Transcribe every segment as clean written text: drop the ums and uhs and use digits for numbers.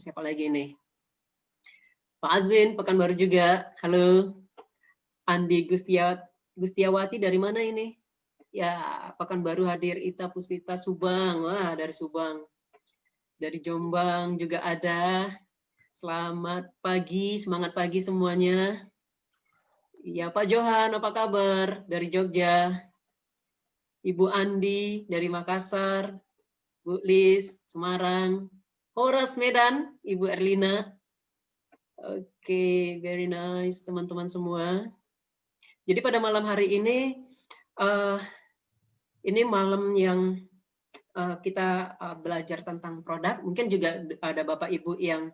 Siapa lagi nih? Pak Azwin, Pekanbaru juga. Halo. Andi Gustiawati dari mana ini? Ya, Pekanbaru hadir. Ita Puspita Subang. Wah, dari Subang. Dari Jombang juga ada. Selamat pagi, semangat pagi semuanya. Ya, Pak Johan, apa kabar? Dari Jogja. Ibu Andi dari Makassar. Bu Lis, Semarang. Horas, Medan. Ibu Erlina. Oke, very nice teman-teman semua. Jadi pada malam hari ini malam yang kita belajar tentang produk. Mungkin juga ada Bapak Ibu yang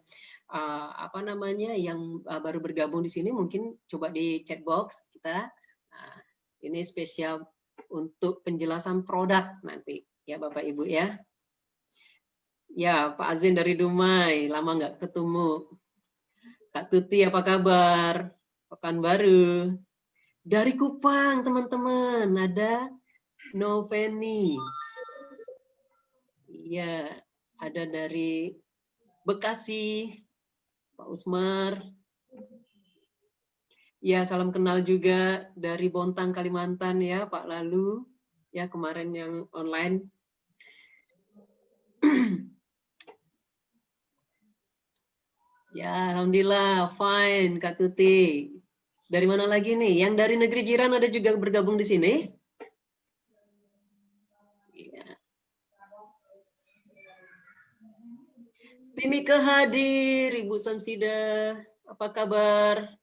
yang baru bergabung di sini. Mungkin coba di chat box kita. Nah, ini spesial untuk penjelasan produk nanti ya Bapak Ibu ya. Ya Pak Azwin dari Dumai, lama nggak ketemu. Kak Tuti apa kabar? Pekanbaru. Dari Kupang teman-teman ada Noveni. Iya, ada dari Bekasi, Pak Usmar. Ya, salam kenal juga dari Bontang, Kalimantan ya, Pak Lalu. Ya, kemarin yang online. Ya, alhamdulillah, fine, Kak Tuti. Dari mana lagi nih? Yang dari negeri jiran ada juga bergabung di sini? Ya. Timika hadir, Ibu Samsida. Apa kabar?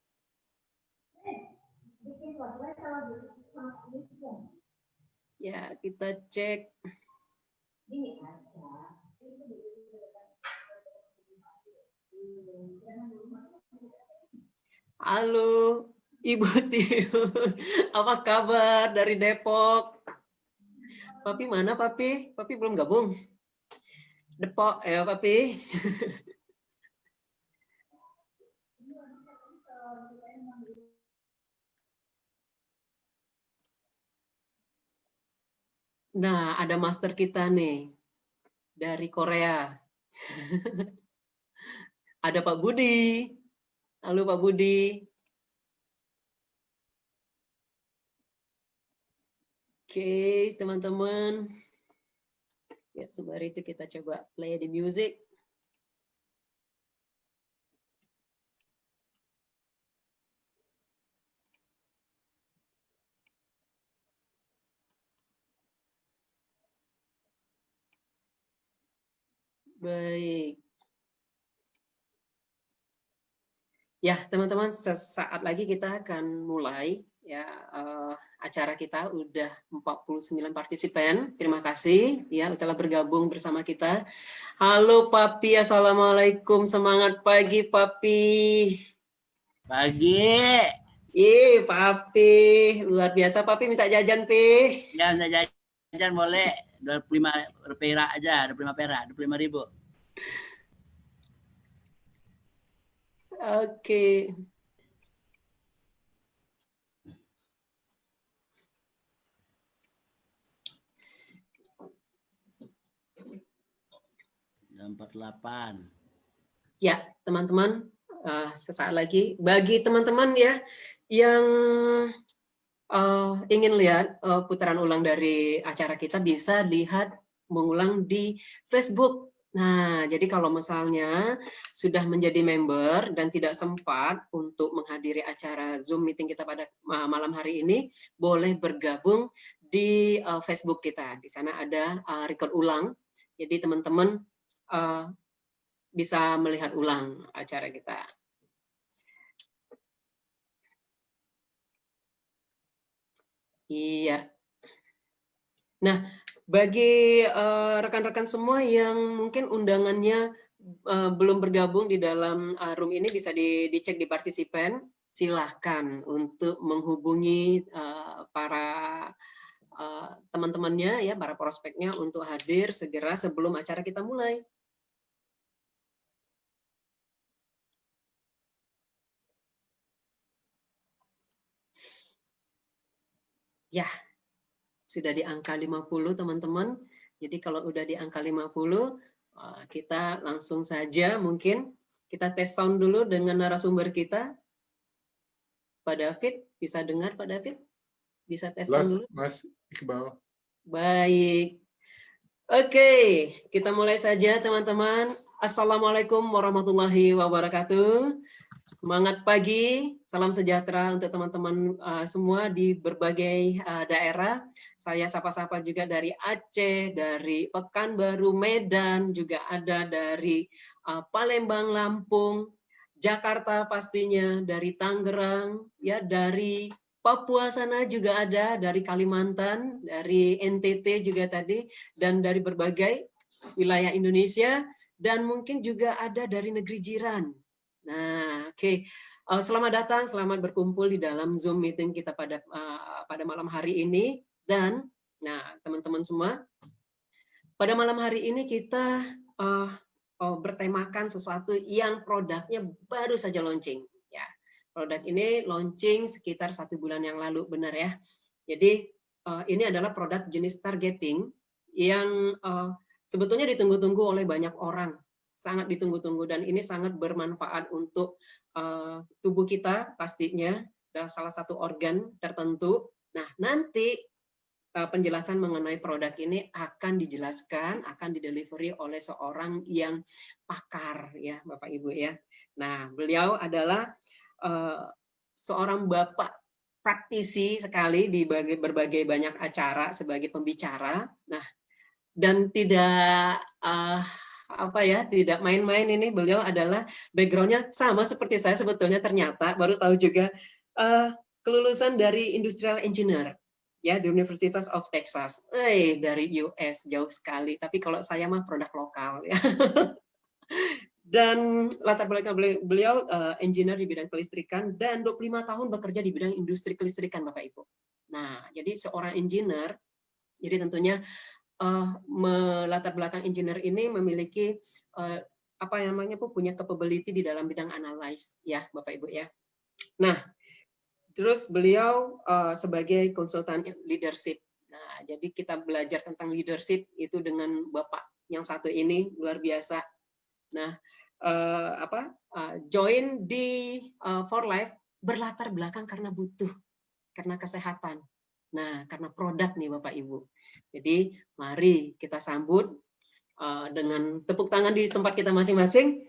Ya, kita cek. Halo, Ibu Tiu. Apa kabar dari Depok? Papi mana, Papi? Papi belum gabung. Depok, ya, Papi. Nah, ada master kita nih dari Korea. Ada Pak Budi. Halo Pak Budi. Oke, teman-teman. Ya, sembari itu kita coba play the music. Baik. Ya, teman-teman, sesaat lagi kita akan mulai ya acara kita udah 49 partisipan. Terima kasih ya telah bergabung bersama kita. Halo Papi, assalamualaikum. Semangat pagi Papi. Pagi. Papi, luar biasa Papi minta jajan Pi. Ya, jajan boleh 25 perak aja, 25 perak, 25.000. Oke. Jam 48. Ya, teman-teman, sesaat lagi bagi teman-teman ya yang ingin lihat putaran ulang dari acara kita bisa lihat mengulang di Facebook. Nah, jadi kalau misalnya sudah menjadi member dan tidak sempat untuk menghadiri acara Zoom meeting kita pada malam hari ini, boleh bergabung di Facebook kita. Di sana ada record ulang. Jadi teman-teman bisa melihat ulang acara kita. Iya. Nah, bagi rekan-rekan semua yang mungkin undangannya belum bergabung di dalam room ini bisa dicek di partisipan. Silahkan untuk menghubungi para teman-temannya ya, para prospeknya untuk hadir segera sebelum acara kita mulai. Ya, sudah di angka 50 teman-teman. Jadi kalau udah di angka 50 Kita langsung saja mungkin kita tes sound dulu dengan narasumber kita. Pak David, bisa dengar Pak David? Bisa tes sound dulu? Mas Iqbal. Baik. Oke, kita mulai saja teman-teman. Assalamualaikum warahmatullahi wabarakatuh. Semangat pagi, salam sejahtera untuk teman-teman semua di berbagai daerah. Saya sapa-sapa juga dari Aceh, dari Pekanbaru, Medan, juga ada dari Palembang, Lampung, Jakarta pastinya, dari Tangerang, ya dari Papua sana juga ada, dari Kalimantan, dari NTT juga tadi, dan dari berbagai wilayah Indonesia, dan mungkin juga ada dari negeri jiran. Nah, oke. Selamat datang, selamat berkumpul di dalam Zoom meeting kita pada malam hari ini. Dan, nah, teman-teman semua, pada malam hari ini kita bertemakan sesuatu yang produknya baru saja launching. Ya, produk ini launching sekitar 1 bulan yang lalu, benar ya. Jadi ini adalah produk jenis targeting yang sebetulnya ditunggu-tunggu oleh banyak orang. Sangat ditunggu-tunggu dan ini sangat bermanfaat untuk tubuh kita pastinya, salah satu organ tertentu. Nah, nanti penjelasan mengenai produk ini akan dijelaskan, akan didelivery oleh seorang yang pakar ya, Bapak Ibu ya. Nah, beliau adalah seorang bapak praktisi sekali di berbagai banyak acara sebagai pembicara. Nah, dan tidak tidak main-main ini, beliau adalah background-nya sama seperti saya sebetulnya, ternyata baru tahu juga kelulusan dari industrial engineer ya di Universitas of Texas. Dari US jauh sekali, tapi kalau saya mah produk lokal ya. Dan latar belakang beliau engineer di bidang kelistrikan dan 25 tahun bekerja di bidang industri kelistrikan, Bapak Ibu. Nah, jadi seorang engineer, jadi tentunya latar belakang engineer ini memiliki punya capability di dalam bidang analyze ya Bapak Ibu ya. Nah, terus beliau sebagai konsultan leadership. Nah, jadi kita belajar tentang leadership itu dengan Bapak yang satu ini luar biasa. Nah, join di For Life berlatar belakang karena butuh, karena kesehatan. Nah, karena produk nih Bapak Ibu. Jadi mari kita sambut dengan tepuk tangan di tempat kita masing-masing,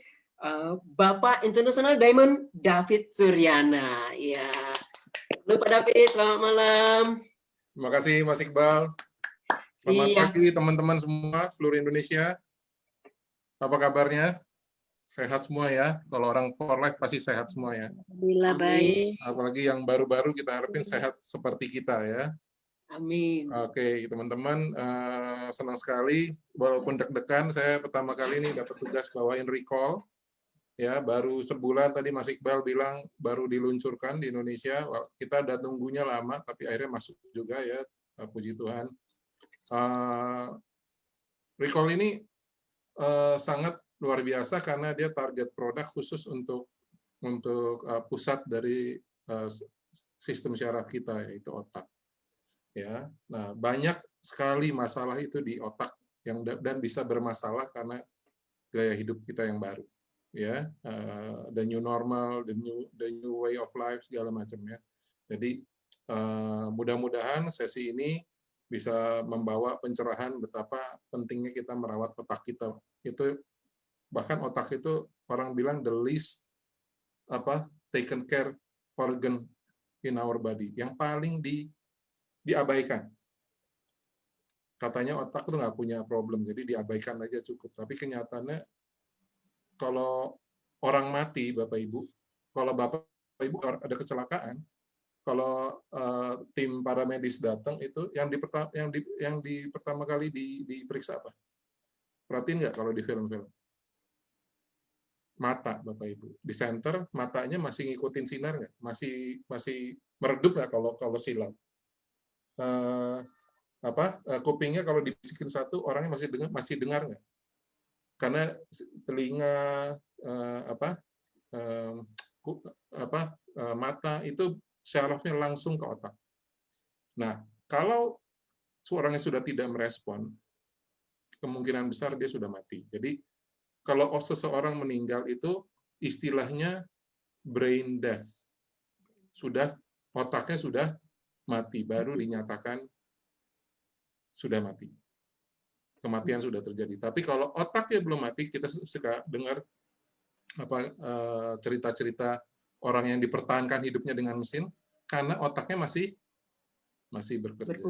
Bapak International Diamond David Suryana. Ya, halo Pak David, selamat malam. Terima kasih Mas Iqbal. Selamat pagi teman-teman semua seluruh Indonesia. Apa kabarnya? Sehat semua ya. Kalau orang For Life pasti sehat semua ya. Alhamdulillah baik. Apalagi yang baru-baru kita harapin sehat seperti kita ya. Amin. Oke, teman-teman, senang sekali. Walaupun deg-degan, saya pertama kali ini dapat tugas bawain recall. Ya, baru sebulan tadi Mas Iqbal bilang baru diluncurkan di Indonesia. Kita udah nunggunya lama, tapi akhirnya masuk juga ya. Puji Tuhan. Recall ini sangat luar biasa karena dia target produk khusus untuk pusat dari sistem syaraf kita, yaitu otak. Ya, nah banyak sekali masalah itu di otak dan bisa bermasalah karena gaya hidup kita yang baru, ya, the new normal, the new way of life segala macam ya. Jadi mudah-mudahan sesi ini bisa membawa pencerahan betapa pentingnya kita merawat otak kita. Itu bahkan otak itu orang bilang the least taken care organ in our body, yang paling diabaikan. Katanya otak itu nggak punya problem, jadi diabaikan aja cukup. Tapi kenyataannya kalau orang mati, Bapak Ibu, kalau Bapak Ibu ada kecelakaan, kalau tim paramedis datang itu yang pertama kali diperiksa apa? Perhatiin nggak kalau di film-film? Mata, Bapak Ibu. Di center matanya masih ngikutin sinar nggak? Masih meredup nggak kalau silau? Kupingnya kalau dibisikin satu, orangnya masih dengar nggak? Karena telinga, mata itu syarafnya langsung ke otak. Nah, kalau orangnya sudah tidak merespon, kemungkinan besar dia sudah mati. Jadi kalau seseorang meninggal itu istilahnya brain death. Otaknya sudah mati, baru dinyatakan sudah mati. Kematian sudah terjadi. Tapi kalau otaknya belum mati, kita suka dengar cerita-cerita orang yang dipertahankan hidupnya dengan mesin karena otaknya masih bekerja,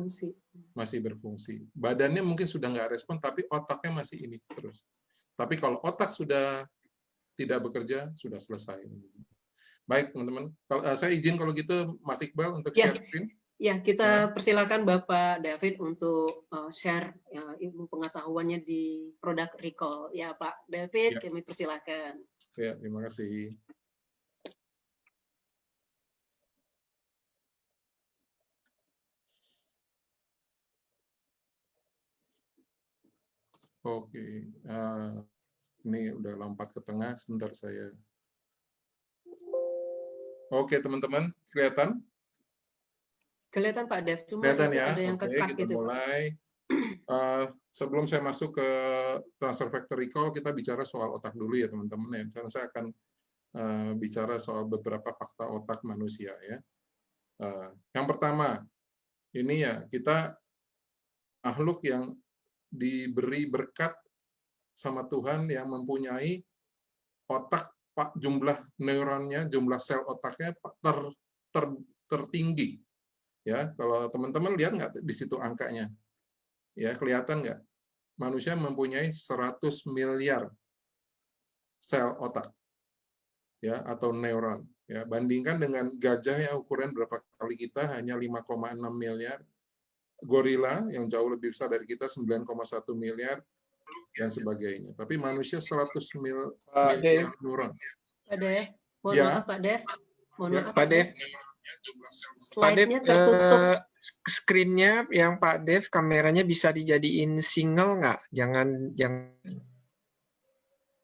masih berfungsi. Badannya mungkin sudah nggak respon, tapi otaknya masih ini terus. Tapi kalau otak sudah tidak bekerja, sudah selesai. Baik, teman-teman. Saya izin kalau gitu, Mas Iqbal, untuk share screen. Ya, kita persilakan Bapak David untuk share ilmu pengetahuannya di produk recall. Ya, Pak David, kami persilakan. Ya, terima kasih. Oke, ini udah lompat ke tengah. Sebentar saya. Oke, teman-teman, kelihatan? Kelihatan Pak Dev, cuma kelihatan itu ya. ada yang Oke, kekat kita gitu. mulai. Sebelum saya masuk ke transfer factor recall, kita bicara soal otak dulu ya teman-teman. Ya. Sekarang saya akan bicara soal beberapa fakta otak manusia ya. Yang pertama, ini ya kita makhluk yang diberi berkat sama Tuhan yang mempunyai otak, jumlah neuronnya, jumlah sel otaknya tertinggi. Ya, kalau teman-teman lihat nggak di situ angkanya? Ya, kelihatan nggak? Manusia mempunyai 100 miliar sel otak, ya, atau neuron. Ya, bandingkan dengan gajah yang ukuran berapa kali kita hanya 5,6 miliar, gorila yang jauh lebih besar dari kita 9,1 miliar, dan sebagainya. Tapi manusia 100 miliar neuron. Pak Dev, mohon maaf Pak Dev. Mohon maaf Pak Dev. Slide-nya tertutup. Screen-nya yang Pak Dev, kameranya bisa dijadiin single nggak? Jangan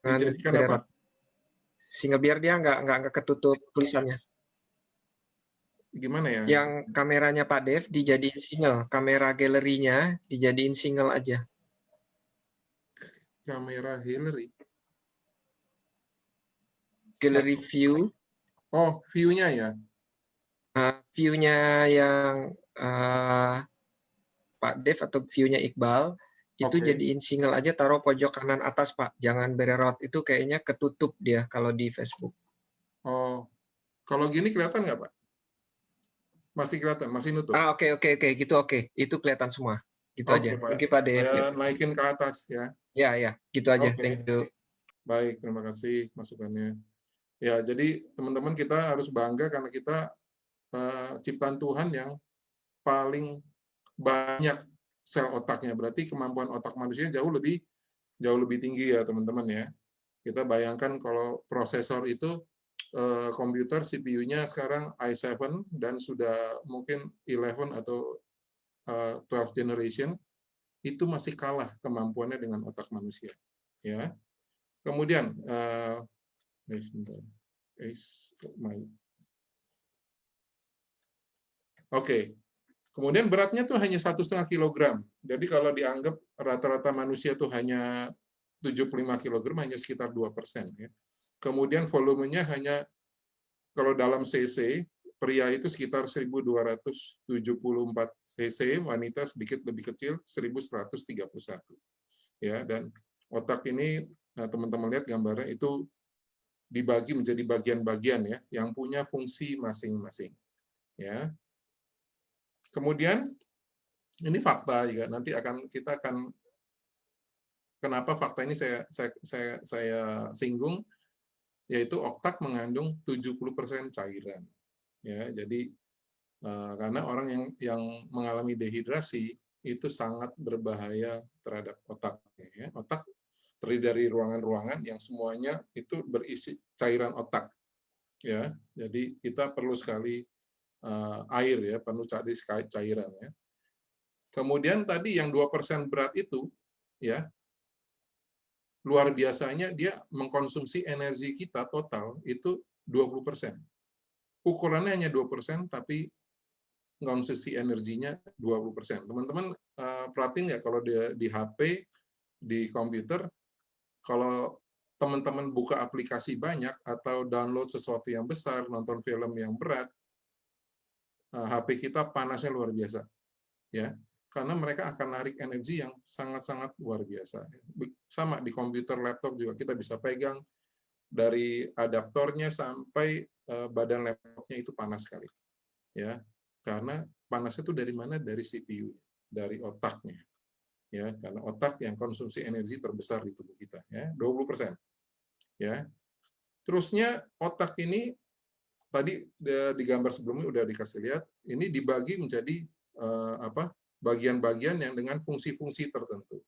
Dijadikan apa? Single biar dia nggak ketutup tulisannya. Gimana ya? Yang kameranya Pak Dev dijadiin single, kamera galerinya dijadiin single aja. Kamera Hillary. Gallery view. Oh, view-nya ya. View-nya yang Pak Dev atau view-nya Iqbal itu jadiin single aja, taruh pojok kanan atas Pak. Jangan bererot, itu kayaknya ketutup dia kalau di Facebook. Oh, kalau gini kelihatan nggak Pak? Masih kelihatan, masih nutup. Oke, gitu oke. Itu kelihatan semua. Gitu aja. Pak. Thank you Pak Dev. Saya naikin ke atas ya. Ya, gitu aja. Thank you. Baik, terima kasih masukannya. Ya, jadi teman-teman kita harus bangga karena kita ciptaan Tuhan yang paling banyak sel otaknya. Berarti kemampuan otak manusia jauh lebih tinggi ya teman-teman ya. Kita bayangkan kalau prosesor itu komputer CPU-nya sekarang i7 dan sudah mungkin 11 atau 12 generation, itu masih kalah kemampuannya dengan otak manusia. Ya. Kemudian kemudian beratnya tuh hanya 1,5 kilogram. Jadi kalau dianggap rata-rata manusia tuh hanya 75 kilogram, hanya sekitar 2%. Ya. Kemudian volumenya hanya, kalau dalam cc, pria itu sekitar 1.274 cc, wanita sedikit lebih kecil, 1.131. Ya, dan otak ini, teman-teman lihat gambarnya, itu dibagi menjadi bagian-bagian ya, yang punya fungsi masing-masing. Ya. Kemudian ini fakta juga, nanti kita akan kenapa fakta ini saya singgung, yaitu otak mengandung 70% cairan. Ya, jadi karena orang yang mengalami dehidrasi itu sangat berbahaya terhadap otak. Ya. Otak terdiri dari ruangan-ruangan yang semuanya itu berisi cairan otak. Ya, jadi kita perlu sekali air ya, penuh cairan ya. Kemudian tadi yang 2% berat itu ya, luar biasanya dia mengkonsumsi energi kita total itu 20%. Ukurannya hanya 2%, tapi konsumsi energinya 20%. Teman-teman perhatiin nggak kalau di HP di komputer, kalau teman-teman buka aplikasi banyak atau download sesuatu yang besar, nonton film yang berat, HP kita panasnya luar biasa, ya, karena mereka akan narik energi yang sangat-sangat luar biasa. Sama di komputer, laptop juga kita bisa pegang dari adaptornya sampai badan laptopnya itu panas sekali, ya, karena panasnya itu dari mana? Dari CPU, dari otaknya, ya, karena otak yang konsumsi energi terbesar di tubuh kita, ya, 20%, ya. Terusnya otak ini tadi di gambar sebelumnya udah dikasih lihat, ini dibagi menjadi bagian-bagian yang dengan fungsi-fungsi tertentu.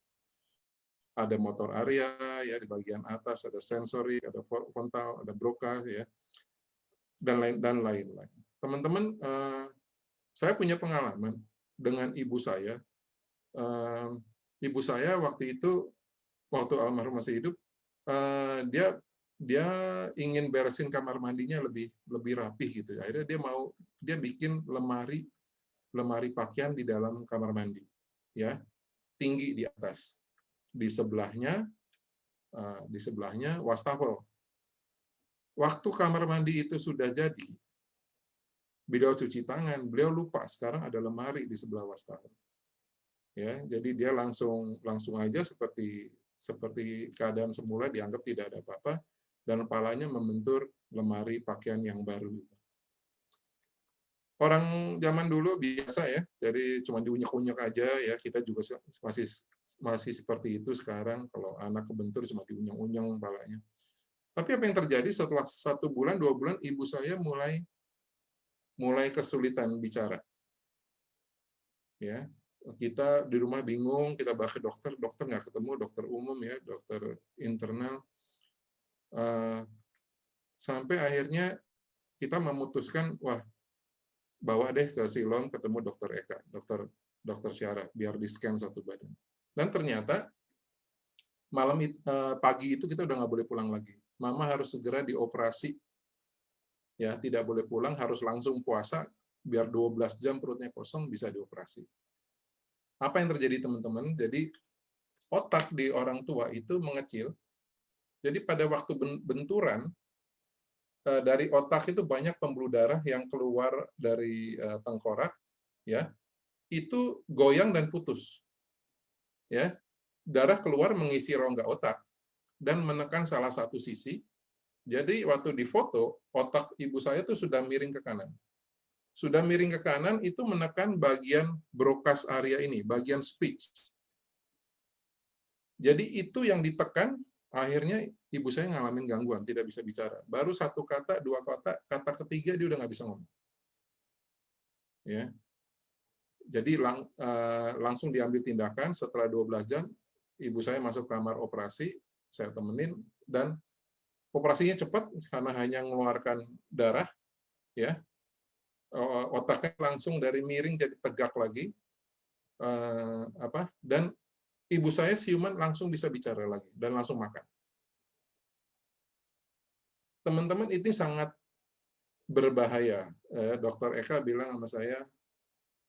Ada motor area ya di bagian atas, ada sensorik, ada frontal, ada broca ya, dan lain-lain. Teman-teman, saya punya pengalaman dengan ibu saya. Ibu saya waktu itu, waktu almarhum masih hidup, dia ingin beresin kamar mandinya lebih rapih gitu. Akhirnya dia bikin lemari pakaian di dalam kamar mandi, ya, tinggi di atas. Di sebelahnya wastafel. Waktu kamar mandi itu sudah jadi, beliau cuci tangan, beliau lupa sekarang ada lemari di sebelah wastafel. Ya, jadi dia langsung aja seperti keadaan semula, dianggap tidak ada apa-apa, dan kepalanya membentur lemari pakaian yang baru. Orang zaman dulu biasa ya, jadi cuma diunyek-unyek aja ya, kita juga masih seperti itu sekarang, kalau anak kebentur cuma diunyeng-unyeng kepalanya. Tapi apa yang terjadi setelah 1 bulan, 2 bulan, ibu saya mulai kesulitan bicara. Ya, kita di rumah bingung, kita bawa ke dokter nggak ketemu, dokter umum ya, dokter internal. Sampai akhirnya kita memutuskan, wah, bawa deh ke Silom ketemu dokter Eka, dokter Syara, biar di-scan satu badan. Dan ternyata pagi itu kita udah nggak boleh pulang lagi. Mama harus segera dioperasi. Ya, tidak boleh pulang, harus langsung puasa, biar 12 jam perutnya kosong bisa dioperasi. Apa yang terjadi teman-teman? Jadi otak di orang tua itu mengecil. Jadi pada waktu benturan, dari otak itu banyak pembuluh darah yang keluar dari tengkorak, ya, itu goyang dan putus, ya, darah keluar mengisi rongga otak dan menekan salah satu sisi. Jadi waktu difoto, otak ibu saya itu sudah miring ke kanan. Sudah miring ke kanan itu menekan bagian brokas area ini, bagian speech. Jadi itu yang ditekan, akhirnya ibu saya ngalamin gangguan, tidak bisa bicara. Baru 1 kata, 2 kata, kata ketiga dia udah nggak bisa ngomong. Ya. Jadi langsung diambil tindakan, setelah 12 jam, ibu saya masuk kamar operasi, saya temenin, dan operasinya cepat karena hanya mengeluarkan darah, ya. Otaknya langsung dari miring jadi tegak lagi, dan ibu saya siuman langsung bisa bicara lagi, dan langsung makan. Teman-teman, ini sangat berbahaya. Dokter Eka bilang sama saya,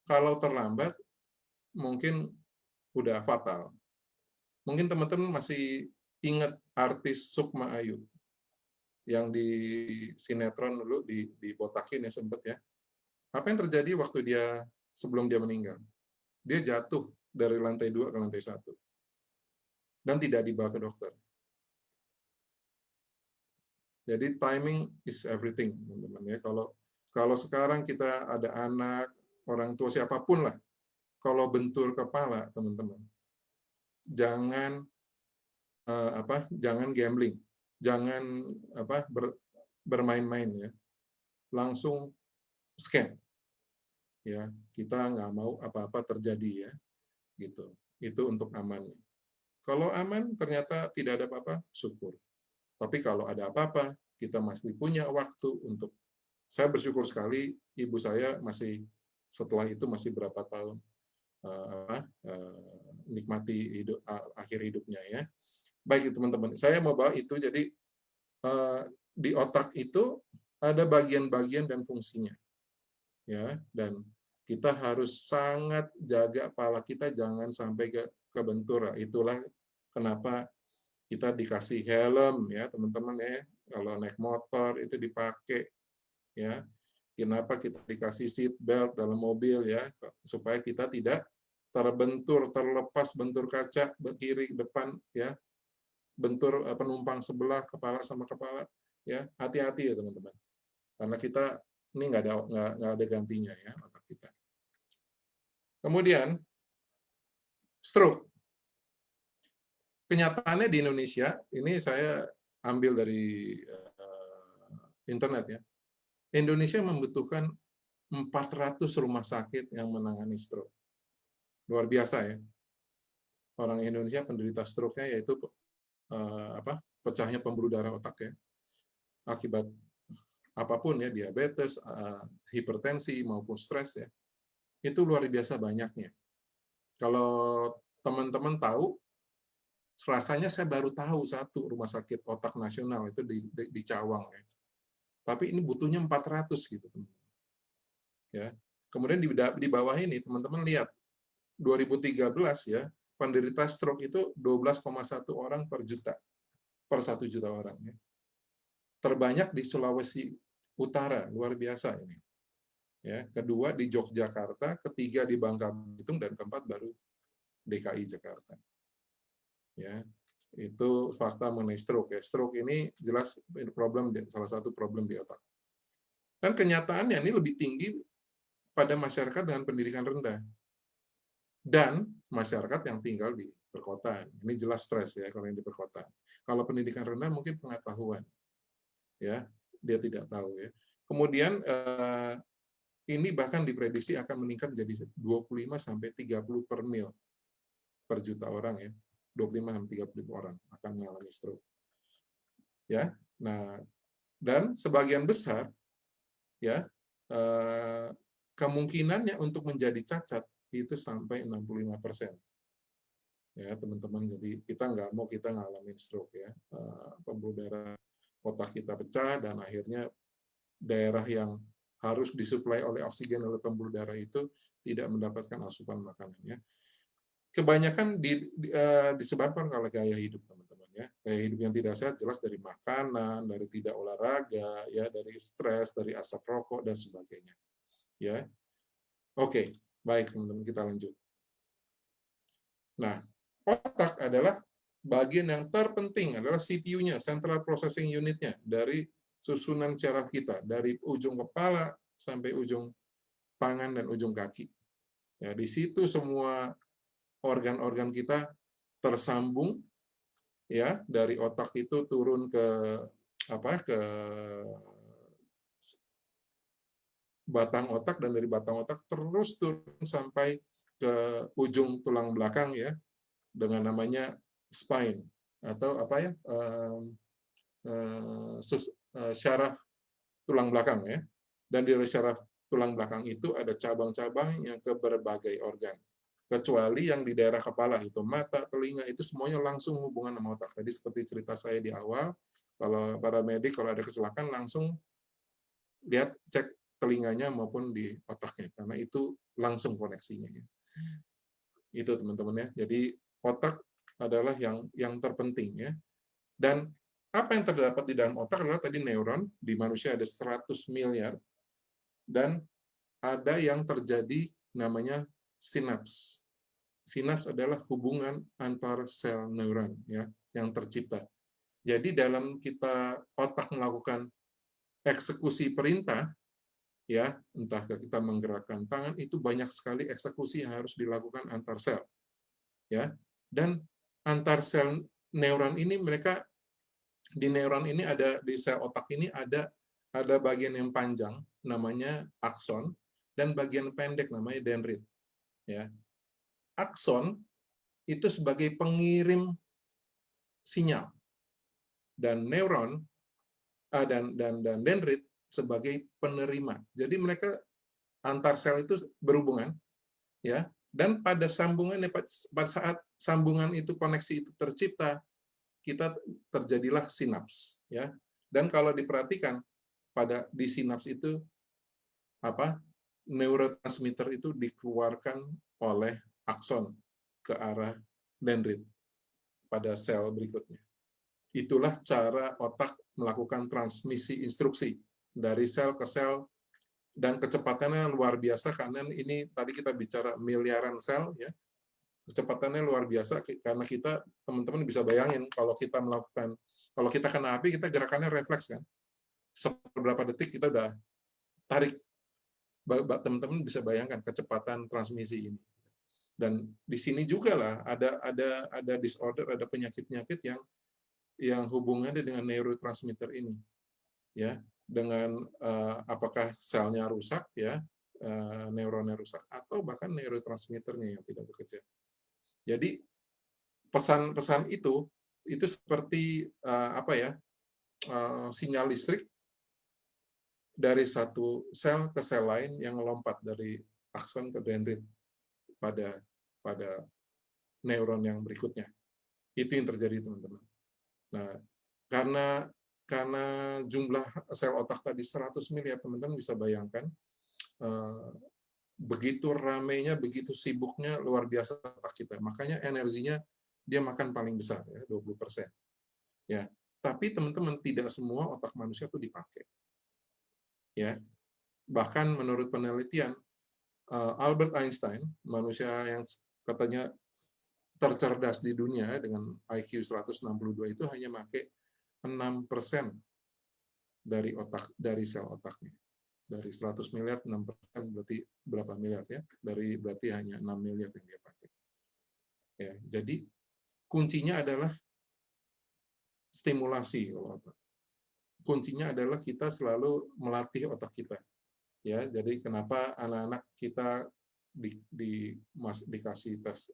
kalau terlambat, mungkin udah fatal. Mungkin teman-teman masih ingat artis Sukma Ayu, yang di sinetron dulu, dibotakin ya sempet ya. Apa yang terjadi waktu sebelum dia meninggal? Dia jatuh dari lantai 2 ke lantai 1. Dan tidak dibawa ke dokter. Jadi timing is everything, teman-teman ya. Kalau sekarang kita ada anak, orang tua siapapun lah, kalau bentur kepala, teman-teman, jangan gambling, jangan bermain-main ya. Langsung scan. Ya, kita nggak mau apa-apa terjadi ya. Gitu. Itu untuk aman. Kalau aman ternyata tidak ada apa-apa, syukur. Tapi kalau ada apa-apa, kita masih punya waktu untuk. Saya bersyukur sekali ibu saya masih setelah itu masih berapa tahun nikmati akhir hidupnya ya. Baik teman-teman, saya mau bawa itu. Jadi di otak itu ada bagian-bagian dan fungsinya, ya. Dan kita harus sangat jaga kepala kita jangan sampai kebentur. Itulah kenapa kita dikasih helm ya teman-teman ya, kalau naik motor itu dipakai ya. Kenapa kita dikasih seat belt dalam mobil ya, supaya kita tidak terbentur, terlepas bentur kaca kiri depan ya, bentur penumpang sebelah kepala sama kepala ya, hati-hati ya teman-teman. Karena kita ini nggak ada gantinya ya otak kita. Kemudian stroke. Kenyataannya di Indonesia, ini saya ambil dari internet ya. Indonesia membutuhkan 400 rumah sakit yang menangani stroke. Luar biasa ya. Orang Indonesia penderita stroke-nya yaitu pecahnya pembuluh darah otak ya. Akibat apapun ya, diabetes, hipertensi maupun stres ya. Itu luar biasa banyaknya. Kalau teman-teman tahu, rasanya saya baru tahu satu rumah sakit otak nasional itu di Cawang ya. Tapi ini butuhnya 400 gitu. Ya. Kemudian di bawah ini teman-teman lihat 2013 ya, penderita stroke itu 12,1 orang per juta. Per 1 juta orang ya. Terbanyak di Sulawesi Utara, luar biasa ini. Ya, kedua di Yogyakarta, ketiga di Bangka Belitung, dan keempat baru DKI Jakarta. Ya, itu fakta mengenai stroke ya. Stroke ini jelas salah satu problem di otak. Dan kenyataannya ini lebih tinggi pada masyarakat dengan pendidikan rendah dan masyarakat yang tinggal di perkotaan. Ini jelas stres ya kalau yang di perkotaan. Kalau pendidikan rendah mungkin pengetahuan, ya dia tidak tahu ya. Kemudian ini bahkan diprediksi akan meningkat menjadi 25 sampai 30 per mil per juta orang ya. 25 sampai 30 orang akan mengalami stroke. Ya. Nah, dan sebagian besar ya kemungkinannya untuk menjadi cacat itu sampai 65%. Ya, teman-teman. Jadi kita nggak mau kita ngalamin stroke ya. Pembuluh darah otak kita pecah dan akhirnya daerah yang harus disuplai oleh oksigen oleh pembuluh darah itu tidak mendapatkan asupan makanannya. Kebanyakan disebabkan oleh gaya hidup, teman-teman ya. Gaya hidup yang tidak sehat jelas dari makanan, dari tidak olahraga, ya, dari stres, dari asap rokok dan sebagainya. Ya. Oke, baik teman-teman, kita lanjut. Nah, otak adalah bagian yang terpenting, adalah CPU-nya, Central Processing Unit-nya, dari susunan syaraf kita, dari ujung kepala sampai ujung tangan dan ujung kaki. Ya, di situ semua organ-organ kita tersambung, ya, dari otak itu turun ke batang otak, dan dari batang otak terus turun sampai ke ujung tulang belakang ya, dengan namanya spine atau syaraf tulang belakang ya. Dan di syaraf tulang belakang itu ada cabang-cabang yang ke berbagai organ. Kecuali yang di daerah kepala itu mata, telinga, itu semuanya langsung hubungan sama otak. Tadi seperti cerita saya di awal, kalau para medik kalau ada kecelakaan langsung lihat cek telinganya maupun di otaknya, karena itu langsung koneksinya. Itu teman-teman ya. Jadi otak adalah yang terpenting ya. Dan apa yang terdapat di dalam otak adalah tadi neuron, di manusia ada 100 miliar, dan ada yang terjadi namanya sinaps. Sinaps adalah hubungan antar sel neuron ya yang tercipta. Jadi dalam kita otak melakukan eksekusi perintah ya, entah kita menggerakkan tangan, itu banyak sekali eksekusi yang harus dilakukan antar sel. Ya. Dan antar sel neuron ini di neuron ini ada, di sel otak ini ada bagian yang panjang namanya akson dan bagian pendek namanya dendrit. Ya. Akson itu sebagai pengirim sinyal dan neuron dan dendrit sebagai penerima. Jadi mereka antar sel itu berhubungan ya, dan pada saat sambungan itu, koneksi itu tercipta, terjadilah sinaps ya. Dan kalau diperhatikan di sinaps itu neurotransmitter itu dikeluarkan oleh akson ke arah dendrit. pada sel berikutnya. Itulah cara otak melakukan transmisi instruksi dari sel ke sel, dan kecepatannya luar biasa karena ini tadi kita bicara miliaran sel ya. Kecepatannya luar biasa karena kita, teman-teman bisa bayangin kalau kita kena api, kita gerakannya refleks kan. Seberapa detik kita udah tarik. Teman-teman bisa bayangkan kecepatan transmisi ini. Dan di sini juga lah ada disorder, ada penyakit-penyakit yang hubungannya dengan neurotransmitter ini. Ya, dengan apakah selnya rusak ya, neuronnya rusak, atau bahkan neurotransmitternya yang tidak bekerja. Jadi pesan-pesan itu seperti sinyal listrik dari satu sel ke sel lain yang melompat dari akson ke dendrit pada neuron yang berikutnya. Itu yang terjadi, teman-teman. Nah, karena jumlah sel otak tadi 100 miliar, teman-teman bisa bayangkan begitu ramainya, begitu sibuknya, luar biasa otak kita. Makanya energinya dia makan paling besar ya, 20%. Ya, tapi teman-teman tidak semua otak manusia itu dipakai. Ya. Bahkan menurut penelitian Albert Einstein, manusia yang katanya tercerdas di dunia dengan IQ 162 itu hanya pakai 6% dari sel otaknya. Dari 100 miliar, 6% berarti berapa miliar ya? Berarti hanya 6 miliar yang dia pakai. Ya, jadi kuncinya adalah stimulasi kalau otak. Kuncinya adalah kita selalu melatih otak kita. Ya, jadi kenapa anak-anak kita dikasih tes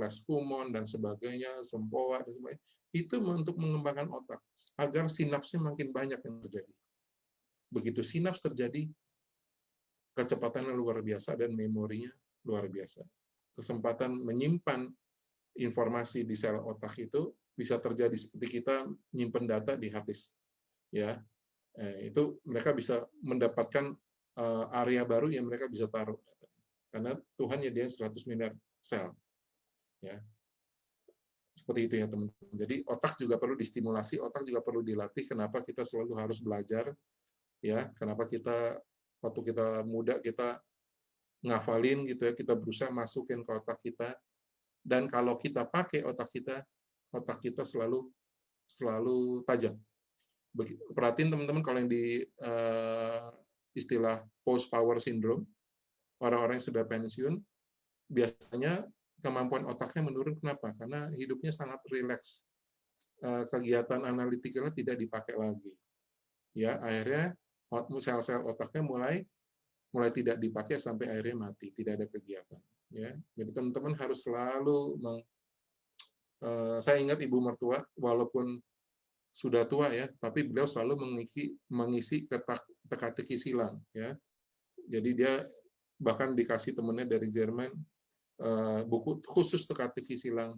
les Kumon dan sebagainya, Sempoa dan sebagainya, itu untuk mengembangkan otak agar sinapsnya makin banyak yang terjadi. Begitu sinaps terjadi, kecepatannya luar biasa dan memorinya luar biasa. Kesempatan menyimpan informasi di sel otak itu bisa terjadi seperti kita nyimpen data di hard disk. Ya, itu mereka bisa mendapatkan area baru yang mereka bisa taruh. Karena Tuhan nyediain 100 miliar sel. Ya. Seperti itu ya, teman-teman. Jadi otak juga perlu distimulasi, otak juga perlu dilatih. Kenapa kita selalu harus belajar? Ya, kenapa kita waktu kita muda kita ngafalin gitu ya, kita berusaha masukin ke otak kita. Dan kalau kita pakai otak kita selalu tajam. Perhatiin teman-teman kalau yang di istilah post power syndrome, orang-orang yang sudah pensiun biasanya kemampuan otaknya menurun. Kenapa? Karena hidupnya sangat rileks. Kegiatan analitiknya tidak dipakai lagi. Ya, akhirnya sel-sel otaknya mulai tidak dipakai sampai akhirnya mati, tidak ada kegiatan. Ya, jadi teman-teman harus selalu saya ingat ibu mertua walaupun sudah tua ya, tapi beliau selalu mengisi teka-teki silang ya. Jadi dia bahkan dikasih temannya dari Jerman buku khusus teka-teki silang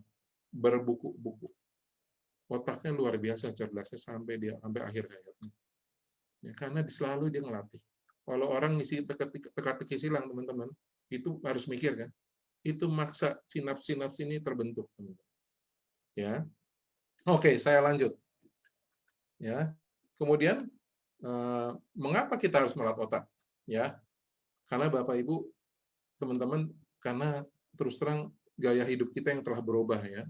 berbuku-buku. Otaknya luar biasa cerdasnya sampai akhir hayatnya. Ya, karena selalu dia ngelatih. Kalau orang ngisi teka-teki silang, teman-teman, itu harus mikir kan. Itu maksa sinaps-sinaps ini terbentuk, teman-teman. Ya. Oke, saya lanjut. Ya. Kemudian mengapa kita harus melatih otak? Ya. Karena Bapak Ibu, teman-teman, karena terus terang gaya hidup kita yang telah berubah ya.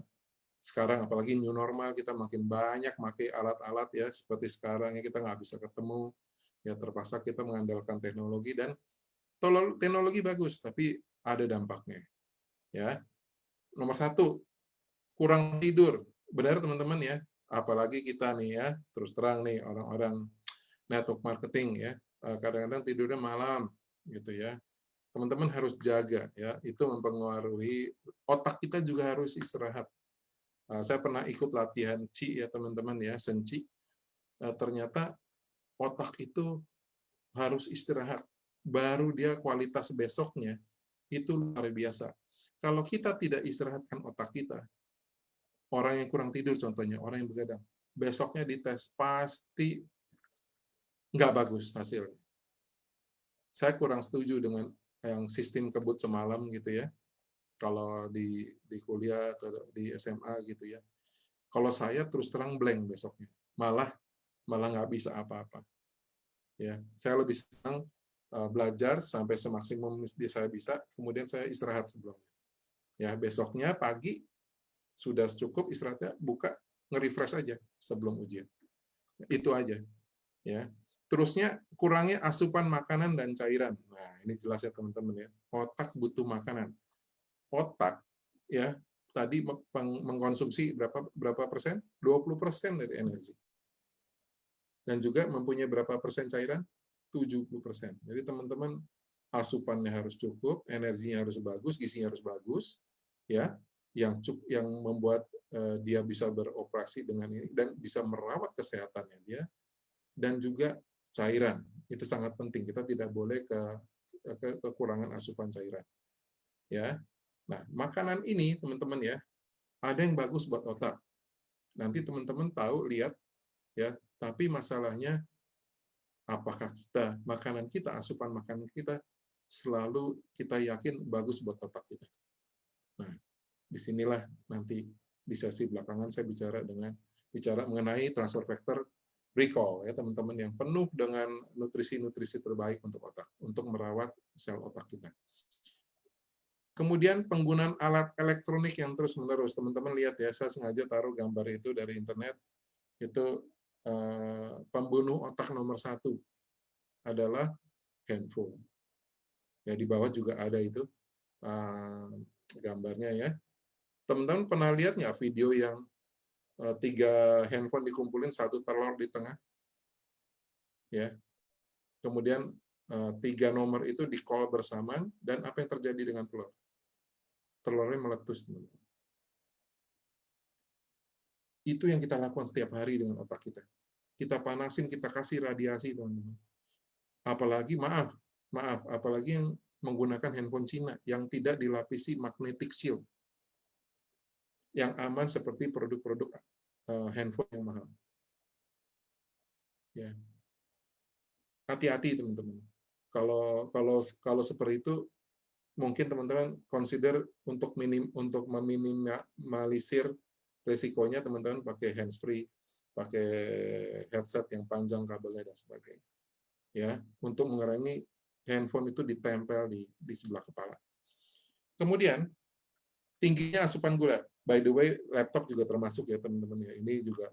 Sekarang apalagi new normal, kita makin banyak pakai alat-alat ya, seperti sekarang ya kita nggak bisa ketemu, ya terpaksa kita mengandalkan teknologi, dan teknologi bagus, tapi ada dampaknya. Ya. Nomor 1, kurang tidur. Benar teman-teman ya, apalagi kita nih ya, terus terang nih orang-orang network marketing ya, kadang-kadang tidurnya malam gitu ya. Teman-teman harus jaga ya, itu mempengaruhi otak kita juga harus istirahat. Saya pernah ikut latihan Qi ya teman-teman ya, Shen Qi. Ternyata otak itu harus istirahat, baru dia kualitas besoknya itu luar biasa. Kalau kita tidak istirahatkan otak kita, orang yang kurang tidur contohnya, orang yang begadang, besoknya dites pasti nggak bagus hasilnya. Saya kurang setuju dengan yang sistem kebut semalam gitu ya. Kalau di kuliah atau di SMA gitu ya. Kalau saya terus terang blank besoknya, malah nggak bisa apa-apa. Ya, saya lebih senang belajar sampai semaksimum saya bisa, kemudian saya istirahat sebelumnya. Ya, besoknya pagi sudah cukup istirahatnya, buka nge-refresh aja sebelum ujian. Itu aja. Ya. Terusnya kurangi asupan makanan dan cairan. Nah, ini jelas ya teman-teman ya. Otak butuh makanan. Otak ya tadi mengkonsumsi berapa persen? 20% dari energi. Dan juga mempunyai berapa persen cairan? 70%. Jadi teman-teman asupannya harus cukup, energinya harus bagus, gizinya harus bagus, ya, yang membuat dia bisa beroperasi dengan ini dan bisa merawat kesehatannya dia, dan juga cairan itu sangat penting. Kita tidak boleh kekurangan asupan cairan, ya. Nah, makanan ini teman-teman ya, ada yang bagus buat otak. Nanti teman-teman tahu lihat ya, tapi masalahnya apakah makanan kita, asupan makanan kita selalu kita yakin bagus buat otak kita. Nah, disinilah nanti di sesi belakangan saya bicara mengenai transfer factor recall ya teman-teman, yang penuh dengan nutrisi-nutrisi terbaik untuk otak, untuk merawat sel otak kita. Kemudian penggunaan alat elektronik yang terus-menerus. Teman-teman lihat ya, saya sengaja taruh gambar itu dari internet. Itu pembunuh otak nomor 1 adalah handphone. Ya, di bawah juga ada itu gambarnya ya. Teman-teman pernah lihat nggak video yang 3 handphone dikumpulin, 1 telur di tengah? Ya. Kemudian 3 nomor itu di-call bersamaan, dan apa yang terjadi dengan telur? Telurnya meletus. Itu yang kita lakukan setiap hari dengan otak kita. Kita panasin, kita kasih radiasi, teman-teman. Apalagi, apalagi yang menggunakan handphone Cina yang tidak dilapisi magnetic shield, yang aman seperti produk-produk handphone yang mahal. Ya. Hati-hati teman-teman. Kalau seperti itu, mungkin teman-teman consider untuk meminimalisir resikonya, teman-teman pakai handsfree, pakai headset yang panjang kabelnya dan sebagainya. Ya, untuk mengurangi handphone itu ditempel di sebelah kepala. Kemudian tingginya asupan gula. By the way, laptop juga termasuk ya teman-teman ya. Ini juga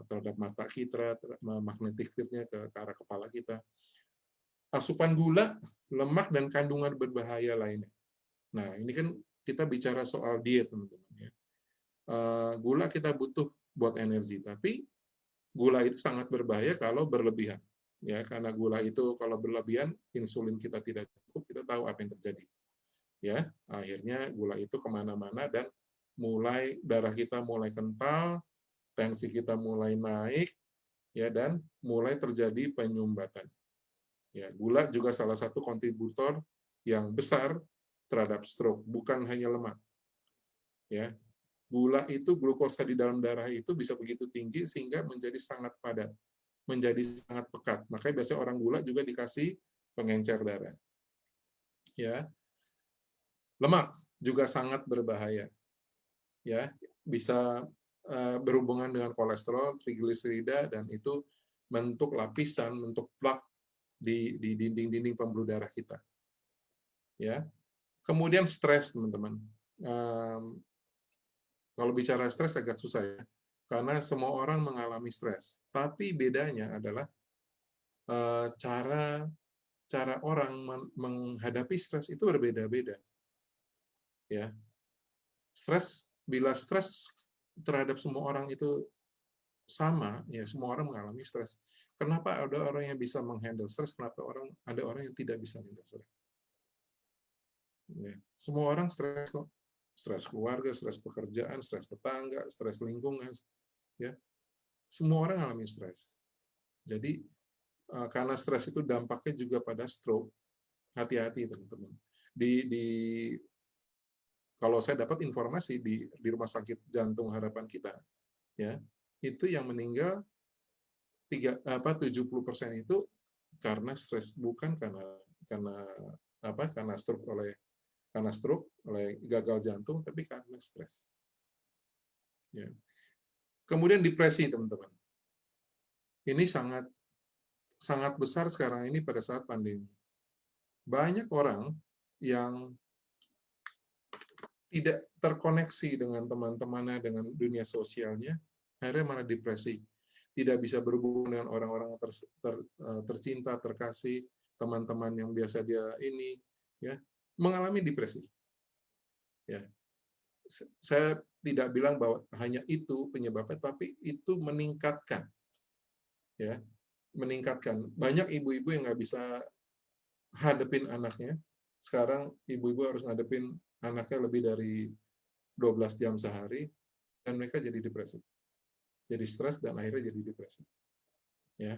terhadap mata kita, magnetic field-nya ke arah kepala kita. Asupan gula, lemak, dan kandungan berbahaya lainnya. Nah, ini kan kita bicara soal diet, teman-teman. Ya. Gula kita butuh buat energi, tapi gula itu sangat berbahaya kalau berlebihan. Ya, karena gula itu kalau berlebihan, insulin kita tidak cukup, kita tahu apa yang terjadi. Ya, akhirnya gula itu kemana-mana dan darah kita mulai kental, tensi kita mulai naik, ya, dan mulai terjadi penyumbatan. Ya, gula juga salah satu kontributor yang besar terhadap stroke, bukan hanya lemak. Ya, gula itu, glukosa di dalam darah itu bisa begitu tinggi sehingga menjadi sangat padat, menjadi sangat pekat. Makanya biasanya orang gula juga dikasih pengencer darah. Ya, lemak juga sangat berbahaya. Ya, bisa berhubungan dengan kolesterol, trigliserida, dan itu bentuk lapisan, bentuk plak di dinding-dinding pembuluh darah kita. Ya. Kemudian stres, teman-teman. Kalau bicara stres agak susah ya, karena semua orang mengalami stres. Tapi bedanya adalah cara orang menghadapi stres itu berbeda-beda. Ya. Bila stres terhadap semua orang itu sama, ya semua orang mengalami stres. Kenapa ada orang yang bisa menghandle stres, kenapa ada orang yang tidak bisa menghandle stres? Ya, semua orang stres kok. Stres keluarga, stres pekerjaan, stres tetangga, stres lingkungan. Ya, semua orang mengalami stres. Jadi, karena stres itu dampaknya juga pada stroke, hati-hati teman-teman. Kalau saya dapat informasi di Rumah Sakit Jantung Harapan kita, ya, itu yang meninggal 70% itu karena stres, bukan karena stroke oleh gagal jantung, tapi karena stres. Ya. Kemudian depresi, teman-teman. Ini sangat besar sekarang ini pada saat pandemi. Banyak orang yang tidak terkoneksi dengan teman-temannya, dengan dunia sosialnya, akhirnya malah depresi. Tidak bisa berhubungan dengan orang-orang tercinta, terkasih, teman-teman yang biasa dia ini, ya, mengalami depresi. Ya, saya tidak bilang bahwa hanya itu penyebabnya, tapi itu meningkatkan, ya, meningkatkan. Banyak ibu-ibu yang nggak bisa hadepin anaknya. Sekarang ibu-ibu harus ngadepin anaknya lebih dari 12 jam sehari, dan mereka jadi depresi. Jadi stres dan akhirnya jadi depresi. Ya,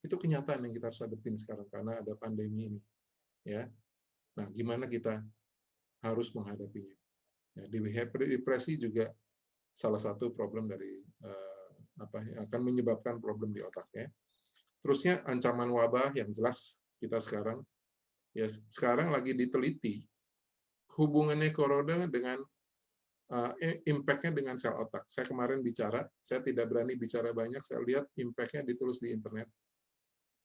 itu kenyataan yang kita harus hadepin sekarang karena ada pandemi ini. Ya, nah gimana kita harus menghadapinya? Ya, depresi juga salah satu problem dari yang akan menyebabkan problem di otaknya. Terusnya ancaman wabah yang jelas kita sekarang, ya sekarang lagi diteliti hubungannya corona dengan impact-nya dengan sel otak. Saya kemarin bicara, saya tidak berani bicara banyak, saya lihat impact-nya ditulis di internet.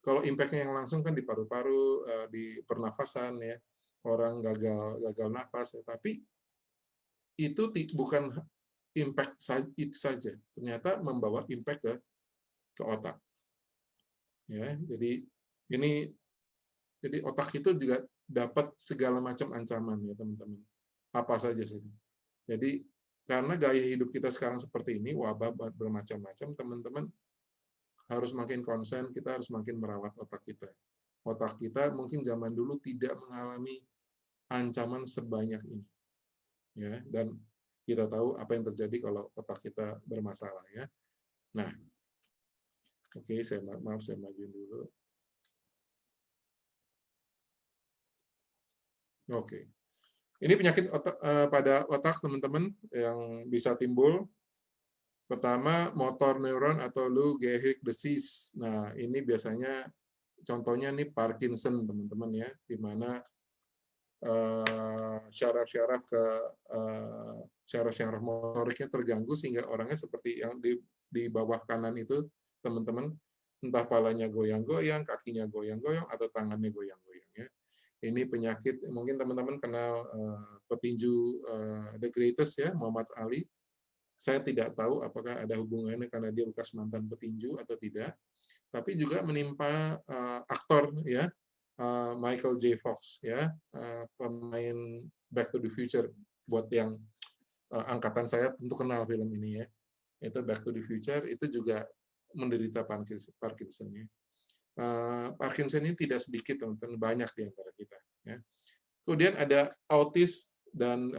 Kalau impact-nya yang langsung kan di paru-paru, di pernafasan, ya, orang gagal nafas, ya. Tapi itu bukan impact itu saja, ternyata membawa impact ke otak. Ya, jadi otak itu juga dapat segala macam ancaman, ya teman-teman. Apa saja sih. Jadi karena gaya hidup kita sekarang seperti ini, wabah bermacam-macam, teman-teman harus makin konsen, kita harus makin merawat otak kita. Otak kita mungkin zaman dulu tidak mengalami ancaman sebanyak ini. Ya, dan kita tahu apa yang terjadi kalau otak kita bermasalah, ya. Nah, oke, saya majuin dulu. Oke. Ini penyakit pada otak, teman-teman, yang bisa timbul. Pertama, motor neuron atau Lou Gehrig disease. Nah, ini biasanya contohnya nih Parkinson, teman-teman, ya, di mana syaraf-syaraf motoriknya terganggu sehingga orangnya seperti yang di bawah kanan itu, teman-teman, entah palanya goyang-goyang, kakinya goyang-goyang, atau tangannya goyang-goyang, ya. Ini penyakit, mungkin teman-teman kenal petinju The Greatest, ya, Muhammad Ali. Saya tidak tahu apakah ada hubungannya karena dia bekas mantan petinju atau tidak. Tapi juga menimpa aktor, ya, Michael J. Fox, ya, pemain Back to the Future. Buat yang angkatan saya tentu kenal film ini, ya. Itu Back to the Future, itu juga menderita Parkinson, ya. Parkinson ini tidak sedikit, teman-teman, banyak di antara kita, ya. Kemudian ada autis dan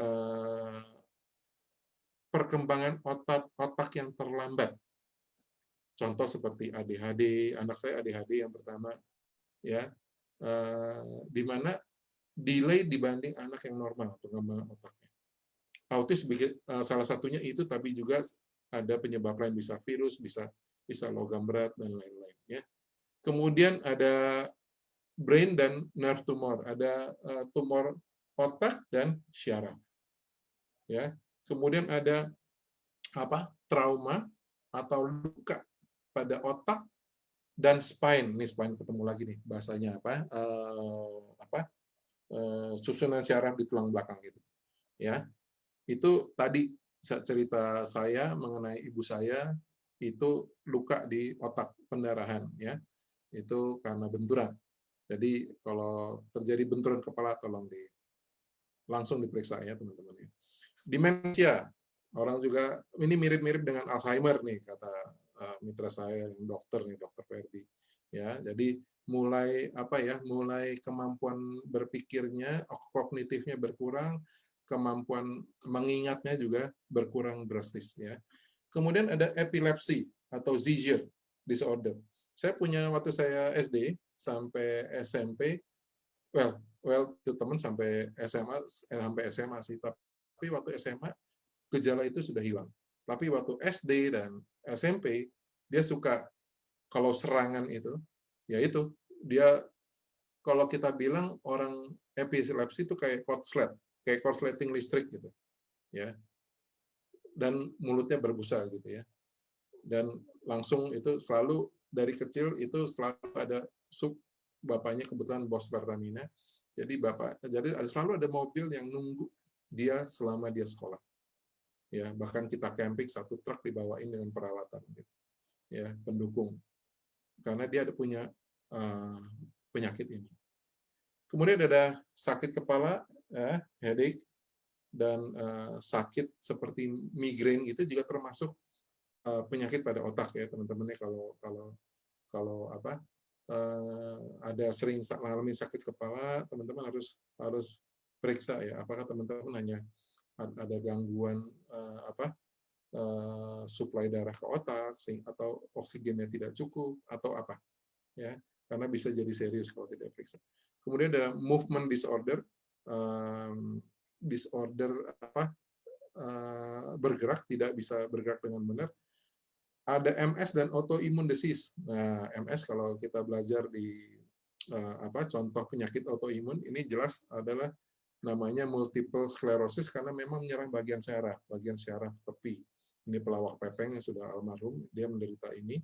perkembangan otak yang terlambat. Contoh seperti ADHD, anak saya ADHD yang pertama, ya, di mana delay dibanding anak yang normal perkembangan otaknya. Autis salah satunya itu, tapi juga ada penyebab lain, bisa virus, bisa logam berat dan lain-lain, ya. Kemudian ada brain dan nerve tumor, ada tumor otak dan syaraf. Ya. Kemudian ada trauma atau luka pada otak dan spine. Ini spine ketemu lagi nih bahasanya susunan syaraf di tulang belakang gitu. Ya. Itu tadi cerita saya mengenai ibu saya, itu luka di otak, pendarahan, ya. Itu karena benturan. Jadi kalau terjadi benturan kepala, tolong langsung diperiksa, ya teman-teman. Demensia, orang juga ini mirip-mirip dengan Alzheimer nih, kata mitra saya yang dokter nih, Dokter Ferdi. Ya, jadi mulai mulai kemampuan berpikirnya, kognitifnya berkurang, kemampuan mengingatnya juga berkurang drastis, ya. Kemudian ada epilepsi atau seizure disorder. Saya punya waktu saya SD sampai SMP, itu teman sampai SMA sih, tapi waktu SMA gejala itu sudah hilang. Tapi waktu SD dan SMP dia suka, kalau serangan itu, yaitu dia, kalau kita bilang orang epilepsi itu kayak korsleting listrik gitu, ya, dan mulutnya berbusa gitu, ya. dan langsung itu selalu dari kecil itu selalu ada bapaknya kebetulan bos Pertamina, jadi selalu ada mobil yang nunggu dia selama dia sekolah. Ya, bahkan kita camping satu truk dibawain dengan peralatan gitu. Ya, pendukung. Karena dia ada punya penyakit ini. Kemudian ada sakit kepala, headache, dan sakit seperti migrain itu juga termasuk penyakit pada otak ya teman-teman. Kalau ada sering mengalami sakit kepala, teman-teman harus periksa ya, apakah teman-teman hanya ada gangguan suplai darah ke otak atau oksigennya tidak cukup atau apa ya, karena bisa jadi serius kalau tidak periksa. Kemudian ada movement disorder, bergerak, tidak bisa bergerak dengan benar. Ada MS dan autoimmune disease. Nah, MS kalau kita belajar di contoh penyakit autoimun, ini jelas adalah namanya multiple sclerosis karena memang menyerang bagian syaraf tepi. Ini pelawak pepeng yang sudah almarhum, dia menderita ini.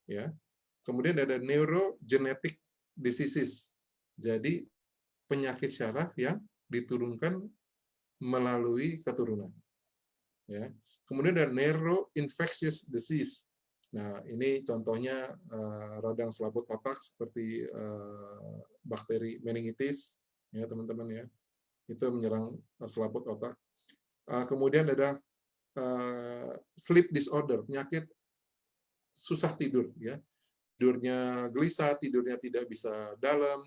Ya. Kemudian ada neurogenetic diseases. Jadi penyakit syaraf yang diturunkan melalui keturunan. Ya. Kemudian ada neuroinfectious disease. Nah, ini contohnya radang selaput otak seperti bakteri meningitis, ya teman-teman ya. Itu menyerang selaput otak. Kemudian ada sleep disorder, penyakit susah tidur, ya. Tidurnya gelisah, tidurnya tidak bisa dalam,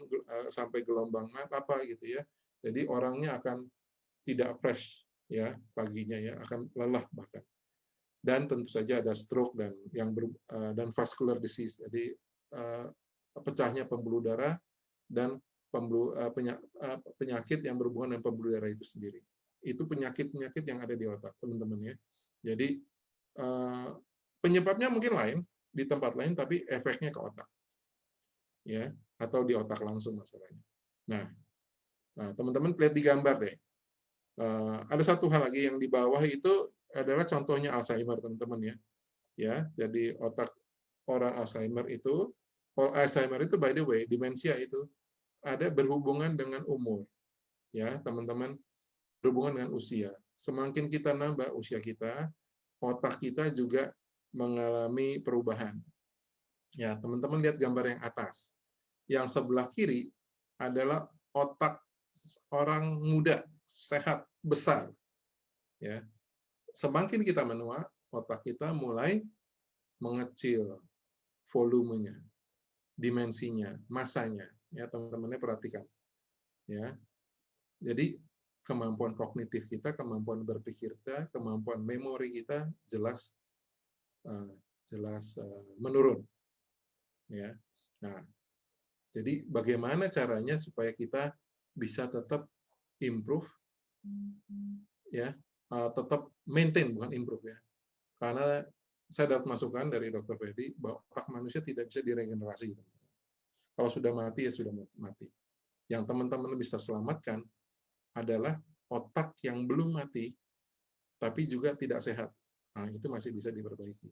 sampai gelombang apa gitu ya. Jadi orangnya akan tidak fresh ya paginya ya, akan lelah bahkan. Dan tentu saja ada stroke dan vascular disease. Jadi pecahnya pembuluh darah dan penyakit yang berhubungan dengan pembuluh darah itu sendiri. Itu penyakit-penyakit yang ada di otak, teman-teman ya. Jadi penyebabnya mungkin lain di tempat lain, tapi efeknya ke otak, ya, atau di otak langsung masalahnya. Nah, teman-teman lihat di gambar deh. Ada satu hal lagi yang di bawah itu adalah contohnya Alzheimer, teman-teman ya. Ya, jadi otak orang Alzheimer itu by the way, demensia itu ada berhubungan dengan umur. Ya, teman-teman, berhubungan dengan usia. Semakin kita nambah usia kita, otak kita juga mengalami perubahan. Ya, teman-teman lihat gambar yang atas. Yang sebelah kiri adalah otak orang muda, sehat, besar. Ya. Semakin kita menua, otak kita mulai mengecil volumenya, dimensinya, masanya. Ya, teman-temannya perhatikan. Ya. Jadi kemampuan kognitif kita, kemampuan berpikir kita, kemampuan memori kita jelas menurun. Ya. Nah, jadi bagaimana caranya supaya kita bisa tetap improve, ya, tetap maintain, bukan improve ya. Karena saya dapat masukan dari Dr. Fedi bahwa otak manusia tidak bisa diregenerasi. Kalau sudah mati ya sudah mati. Yang teman-teman bisa selamatkan adalah otak yang belum mati tapi juga tidak sehat. Nah, itu masih bisa diperbaiki.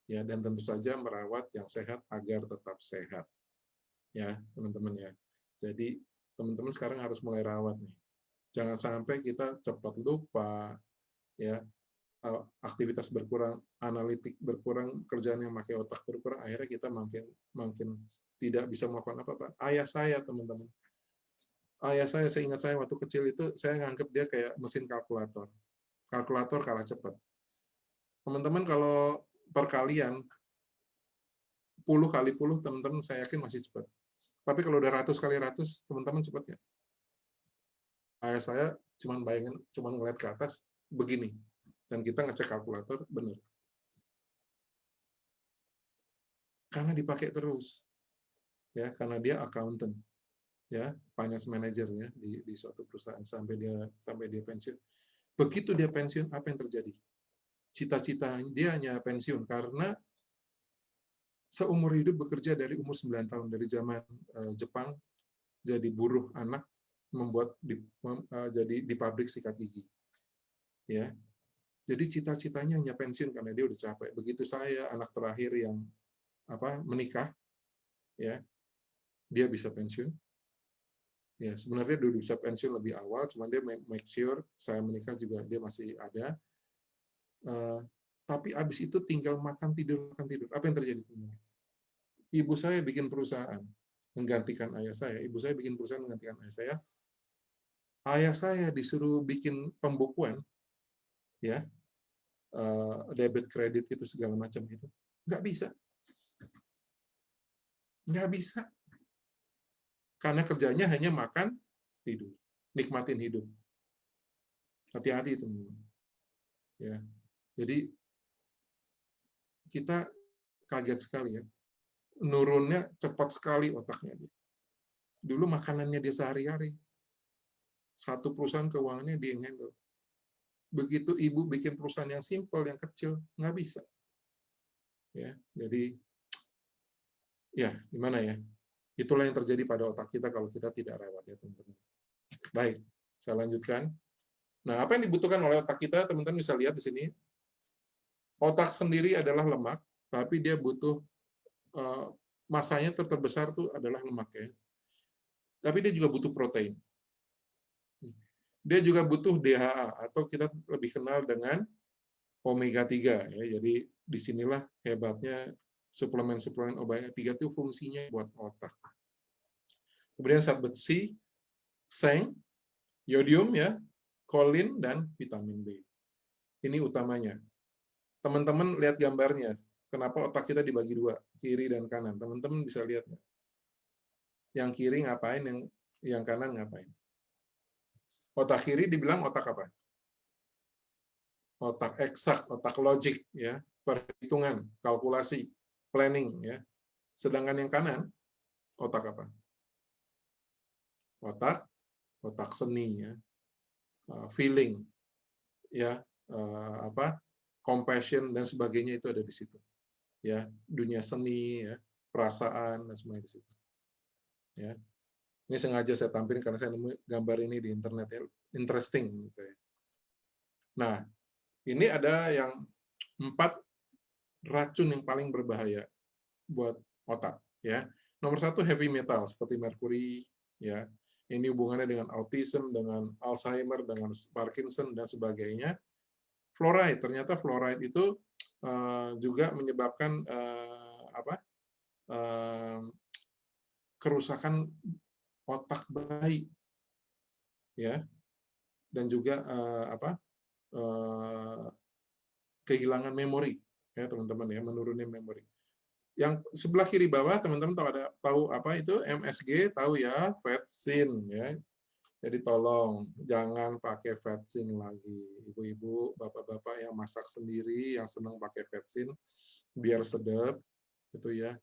Ya, dan tentu saja merawat yang sehat agar tetap sehat. Ya, teman-teman ya. Jadi, teman-teman sekarang harus mulai rawat nih. Jangan sampai kita cepat lupa, ya, aktivitas berkurang, analitik berkurang, kerjaan yang pakai otak berkurang, akhirnya kita makin tidak bisa melakukan apa-apa. Ayah saya, teman-teman. Ayah saya, seingat saya waktu kecil itu, saya nganggap dia kayak mesin kalkulator. Kalkulator kalah cepat. Teman-teman kalau perkalian, puluh kali puluh, teman-teman saya yakin masih cepat. Tapi kalau udah ratus kali ratus, teman-teman cepat ya. Ayah saya cuma ngeliat ke atas, begini. Dan kita ngecek kalkulator, benar. Karena dipakai terus. Ya, karena dia accountant. Ya, finance manager ya di suatu perusahaan sampai dia pensiun. Begitu dia pensiun, apa yang terjadi? Cita-cita dia hanya pensiun karena seumur hidup bekerja dari umur 9 tahun, dari zaman Jepang, jadi buruh anak, jadi di pabrik sikat gigi. Ya. Jadi cita-citanya hanya pensiun karena dia udah capek. Begitu saya anak terakhir yang menikah, ya, dia bisa pensiun. Ya, sebenarnya dia udah bisa pensiun lebih awal, cuman dia make sure saya menikah juga dia masih ada. Tapi abis itu tinggal makan tidur. Apa yang terjadi? Ibu saya bikin perusahaan menggantikan ayah saya. Ibu saya bikin perusahaan menggantikan ayah saya. Ayah saya disuruh bikin pembukuan, ya, debit kredit itu segala macam itu. Nggak bisa. Karena kerjanya hanya makan, tidur, nikmatin hidup. Hati-hati itu. Ya. Jadi kita kaget sekali ya. Nurunnya cepat sekali otaknya dia. Dulu makanannya dia sehari-hari. Satu perusahaan keuangannya dia yang handle. Begitu ibu bikin perusahaan yang simpel, yang kecil, nggak bisa. Ya, jadi ya gimana ya? Itulah yang terjadi pada otak kita kalau kita tidak rawat ya teman-teman. Baik, saya lanjutkan. Nah, apa yang dibutuhkan oleh otak kita, teman-teman bisa lihat di sini. Otak sendiri adalah lemak, tapi dia butuh masanya terbesar tuh adalah lemak ya. Tapi dia juga butuh protein. Dia juga butuh DHA atau kita lebih kenal dengan omega 3 ya. Jadi disinilah hebatnya suplemen-suplemen omega 3 itu fungsinya buat otak. Kemudian zat besi, seng, yodium ya, kolin dan vitamin B. Ini utamanya. Teman-teman lihat gambarnya. Kenapa otak kita dibagi dua, kiri dan kanan? Teman-teman bisa lihat nggak? Yang kiri ngapain, yang kanan ngapain? Otak kiri dibilang otak apa? Otak eksak, otak logik, ya, perhitungan, kalkulasi, planning, ya. Sedangkan yang kanan, otak apa? Otak seni, ya, feeling, ya, compassion dan sebagainya itu ada di situ, ya, dunia seni, ya, perasaan dan semuanya di situ, ya. Ini sengaja saya tampilkan karena saya nemu gambar ini di internet ya, interesting menurut saya. Nah, ini ada yang 4 racun yang paling berbahaya buat otak ya. Nomor 1 heavy metal seperti merkuri ya. Ini hubungannya dengan autism, dengan Alzheimer, dengan Parkinson dan sebagainya. Fluoride, ternyata fluoride itu juga menyebabkan kerusakan otak bayi ya. Dan juga kehilangan memori ya teman-teman ya, menurunnya memori. Yang sebelah kiri bawah teman-teman tahu apa itu MSG, tahu ya, vetsin ya. Jadi tolong jangan pakai vetsin lagi. Ibu-ibu, bapak-bapak yang masak sendiri, yang senang pakai vetsin biar sedap itu ya.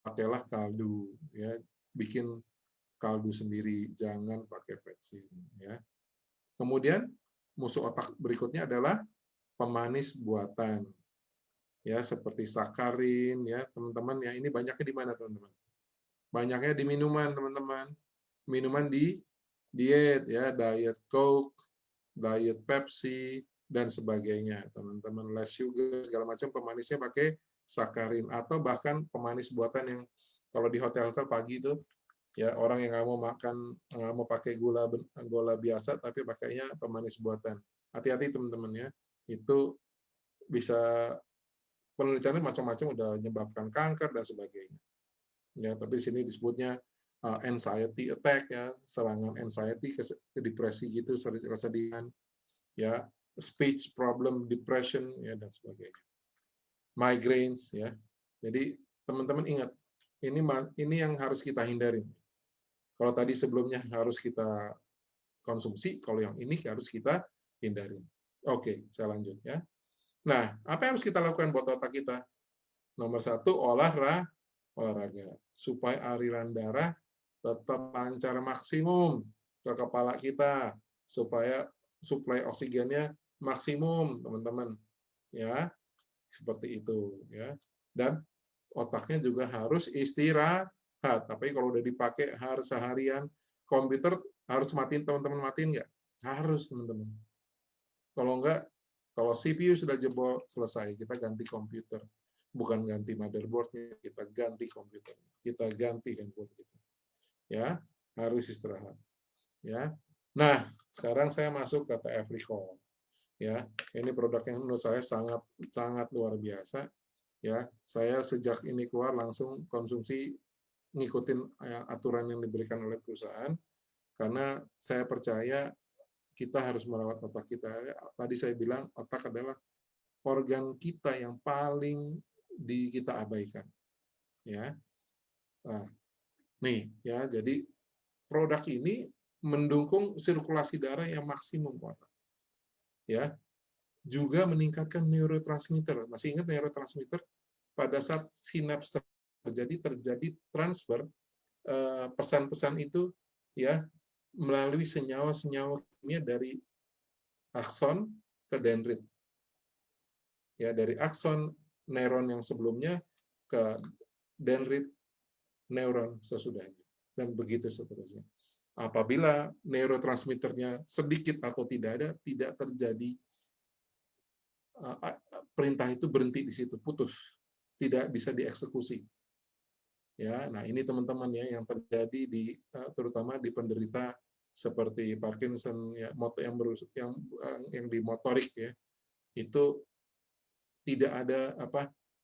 Pakailah kaldu ya, bikin kaldu sendiri, jangan pakai vetsin ya. Kemudian musuh otak berikutnya adalah pemanis buatan. Ya, seperti sakarin ya, teman-teman ya. Ini banyaknya di mana, teman-teman? Banyaknya di minuman, teman-teman. Minuman di diet ya, diet Coke, diet Pepsi dan sebagainya, teman-teman. Less sugar segala macam pemanisnya pakai sakarin atau bahkan pemanis buatan yang kalau di hotel-hotel pagi itu ya orang yang nggak mau makan, nggak mau pakai gula biasa tapi pakainya pemanis buatan. Hati-hati teman-teman ya, itu bisa penelitiannya macam-macam udah menyebabkan kanker dan sebagainya. Ya, tapi di sini disebutnya anxiety attack ya, serangan anxiety ke depresi gitu, kesedihan ya, speech problem, depression ya dan sebagainya. Migraines ya. Jadi teman-teman ingat, ini yang harus kita hindari. Kalau tadi sebelumnya harus kita konsumsi, kalau yang ini harus kita hindari. Oke, saya lanjut ya. Nah, apa yang harus kita lakukan buat otak kita? Nomor 1, olahraga. Supaya aliran darah tetap lancar maksimum ke kepala kita. Supaya suplai oksigennya maksimum, teman-teman. Ya, seperti itu. Ya. Dan otaknya juga harus istirahat. Tapi kalau udah dipakai harus seharian, komputer harus matiin, teman-teman matiin nggak? Harus, teman-teman. Kalau enggak, Kalau CPU sudah jebol, selesai. Kita ganti komputer. Bukan ganti motherboard-nya, kita ganti komputer. Kita ganti handphone kita. Ya, harus istirahat. Ya. Nah, sekarang saya masuk ke TF Recall. Ya, ini produk yang menurut saya sangat sangat luar biasa. Ya, saya sejak ini keluar langsung konsumsi, ngikutin aturan yang diberikan oleh perusahaan, karena saya percaya kita harus merawat otak kita. Tadi saya bilang otak adalah organ kita yang paling kita abaikan. Ya, nah, nih ya, jadi produk ini mendukung sirkulasi darah yang maksimum ke otak. Ya, juga meningkatkan neurotransmitter. Masih ingat neurotransmitter? Pada saat sinaps terjadi transfer pesan-pesan itu ya melalui senyawa-senyawa kimia dari akson ke dendrit. Ya, dari akson neuron yang sebelumnya ke dendrit neuron sesudahnya, dan begitu seterusnya. Apabila neurotransmitternya sedikit atau tidak ada, tidak terjadi, perintah itu berhenti di situ, putus, tidak bisa dieksekusi. Ya, nah ini teman-teman ya yang terjadi di terutama di penderita seperti Parkinson ya, yang di motorik ya, itu tidak ada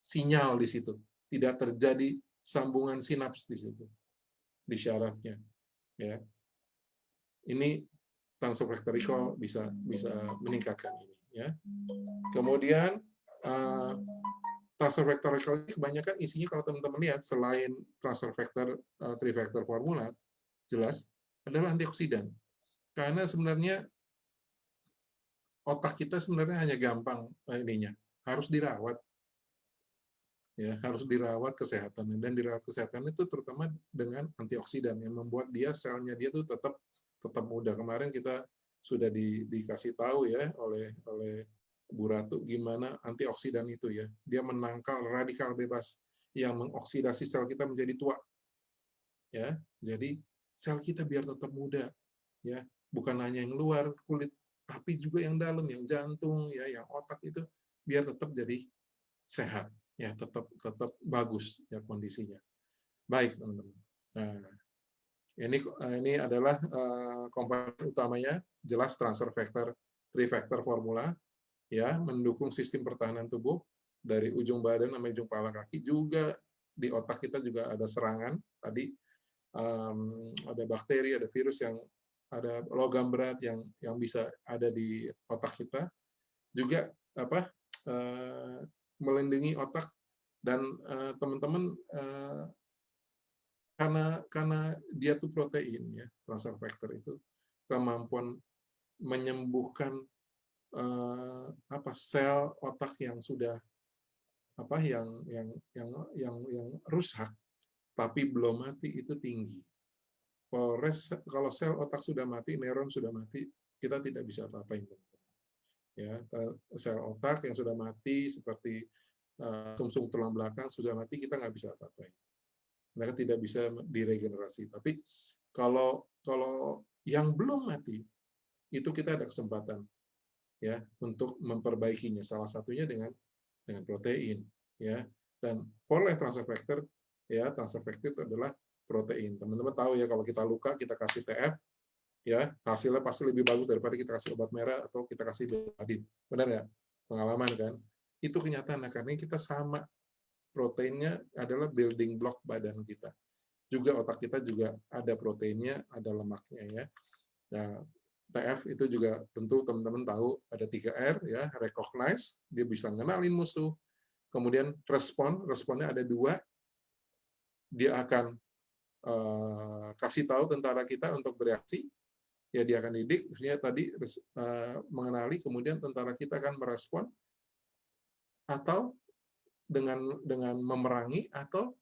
sinyal di situ, tidak terjadi sambungan sinaps di situ, di syarafnya. Ya, ini transfer factor recall bisa meningkatkan ini. Ya, kemudian transfer factor recall kebanyakan isinya kalau teman-teman lihat selain transfer factor 3 factor formula jelas adalah antioksidan. Karena sebenarnya otak kita sebenarnya hanya gampang ininya, harus dirawat. Ya, harus dirawat kesehatannya, dan dirawat kesehatan itu terutama dengan antioksidan yang membuat selnya dia tuh tetap muda. Kemarin kita sudah dikasih tahu ya oleh Bu Ratu gimana antioksidan itu ya. Dia menangkal radikal bebas yang mengoksidasi sel kita menjadi tua. Ya, jadi sel kita biar tetap muda. Ya, bukan hanya yang luar kulit, tapi juga yang dalam, yang jantung, ya, yang otak itu biar tetap jadi sehat, ya, tetap bagus ya kondisinya. Baik, teman-teman. Nah, ini adalah komponen utamanya, jelas transfer factor 3 factor formula. Ya, mendukung sistem pertahanan tubuh dari ujung badan sampai ujung kepala kaki. Juga di otak kita juga ada serangan tadi, ada bakteri, ada virus, yang ada logam berat yang bisa ada di otak kita. Juga melindungi otak, dan teman-teman karena dia tuh protein ya, transfer factor itu kemampuan menyembuhkan sel otak yang sudah yang rusak tapi belum mati itu tinggi. Kalau sel otak sudah mati, neuron sudah mati, kita tidak bisa apa-apain. Ya, sel otak yang sudah mati seperti sumsum tulang belakang sudah mati, kita nggak bisa apa-apain. Mereka tidak bisa diregenerasi. Tapi kalau yang belum mati, itu kita ada kesempatan ya untuk memperbaikinya, salah satunya dengan protein ya. Dan for transfer factor ya, transfer factor itu adalah protein. Teman-teman tahu ya, kalau kita luka kita kasih TF ya, hasilnya pasti lebih bagus daripada kita kasih obat merah atau kita kasih betadine. Benar ya? Pengalaman kan? Itu kenyataan, karena kita sama, proteinnya adalah building block badan kita. Juga otak kita juga ada proteinnya, ada lemaknya ya. Nah, TF itu juga tentu teman-teman tahu ada 3R ya, recognize, dia bisa ngenalin musuh. Kemudian responnya ada 2, dia akan kasih tahu tentara kita untuk bereaksi, ya dia akan didik, maksudnya tadi mengenali, kemudian tentara kita akan merespon, atau dengan memerangi, atau